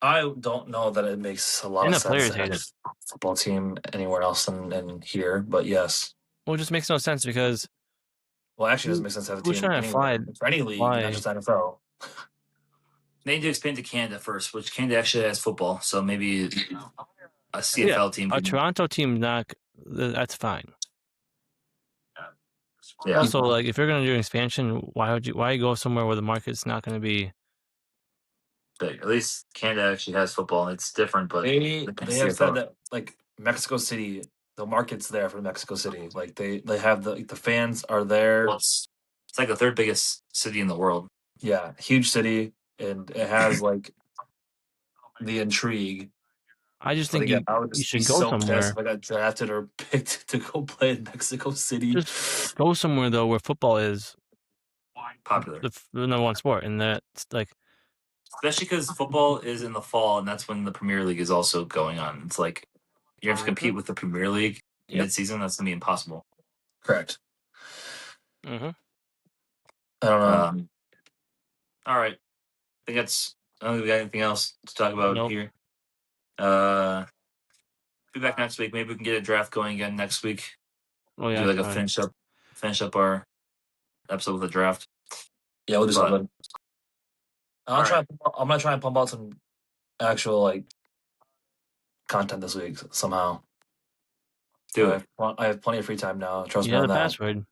I don't know that it makes a lot And of the sense players to hate have a football team anywhere else than here, but yes. well, it just makes no sense because Well, actually, it doesn't make sense to have a Who's team trying to anywhere. fly- For any league, fly- not just NFL. They need to expand to Canada first, which Canada actually has football. So maybe a CFL team. a Can, Toronto team that's fine. yeah. Also, like if you're gonna do an expansion, why go somewhere where the market's not gonna be? Big. At least Canada actually has football. It's different, but They the have CFL. said that like Mexico City, the market's there for Mexico City. Like they have the fans are there. Well, it's like the third biggest city in the world. Yeah, huge city. and it has like the intrigue. I just But think again, I would you just be should go so pissed somewhere. if I got drafted or picked to go play in Mexico City. Just go somewhere though where football is Popular. the number one sport, and that's like, especially because football is in the fall, and that's when the Premier League is also going on. It's like you have to compete with the Premier League mid-season. That's gonna be impossible. Correct. mm-hmm. I don't know. All right. I don't think we got anything else to talk about Nope. here. Be back next week. Maybe we can get a draft going again next week. Oh yeah, Do like a fine. finish up our episode with a draft. Yeah, we'll do But- something. I'm gonna try and pump out some actual like content this week somehow. Do it. I have plenty of free time now. Trust me Yeah, on the that. password.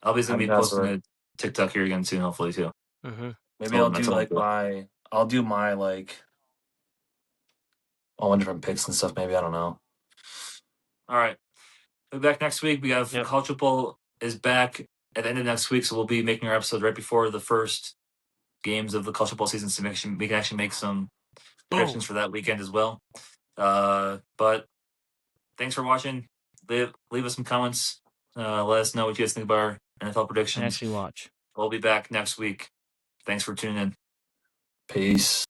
Albi's gonna be posting Password. a TikTok here again soon, hopefully too. Mm-hmm. Maybe Oh, I'll that's do all like good. I'll do my like all my different picks and stuff. Maybe I don't know. All right. We'll be back next week. We have College football is back at the end of next week, so we'll be making our episode right before the first games of the college football season, so we can actually make some predictions for that weekend as well. But thanks for watching. Leave us some comments. Let us know what you guys think about our NFL predictions. Actually watch. We'll be back next week. Thanks for tuning in. Peace.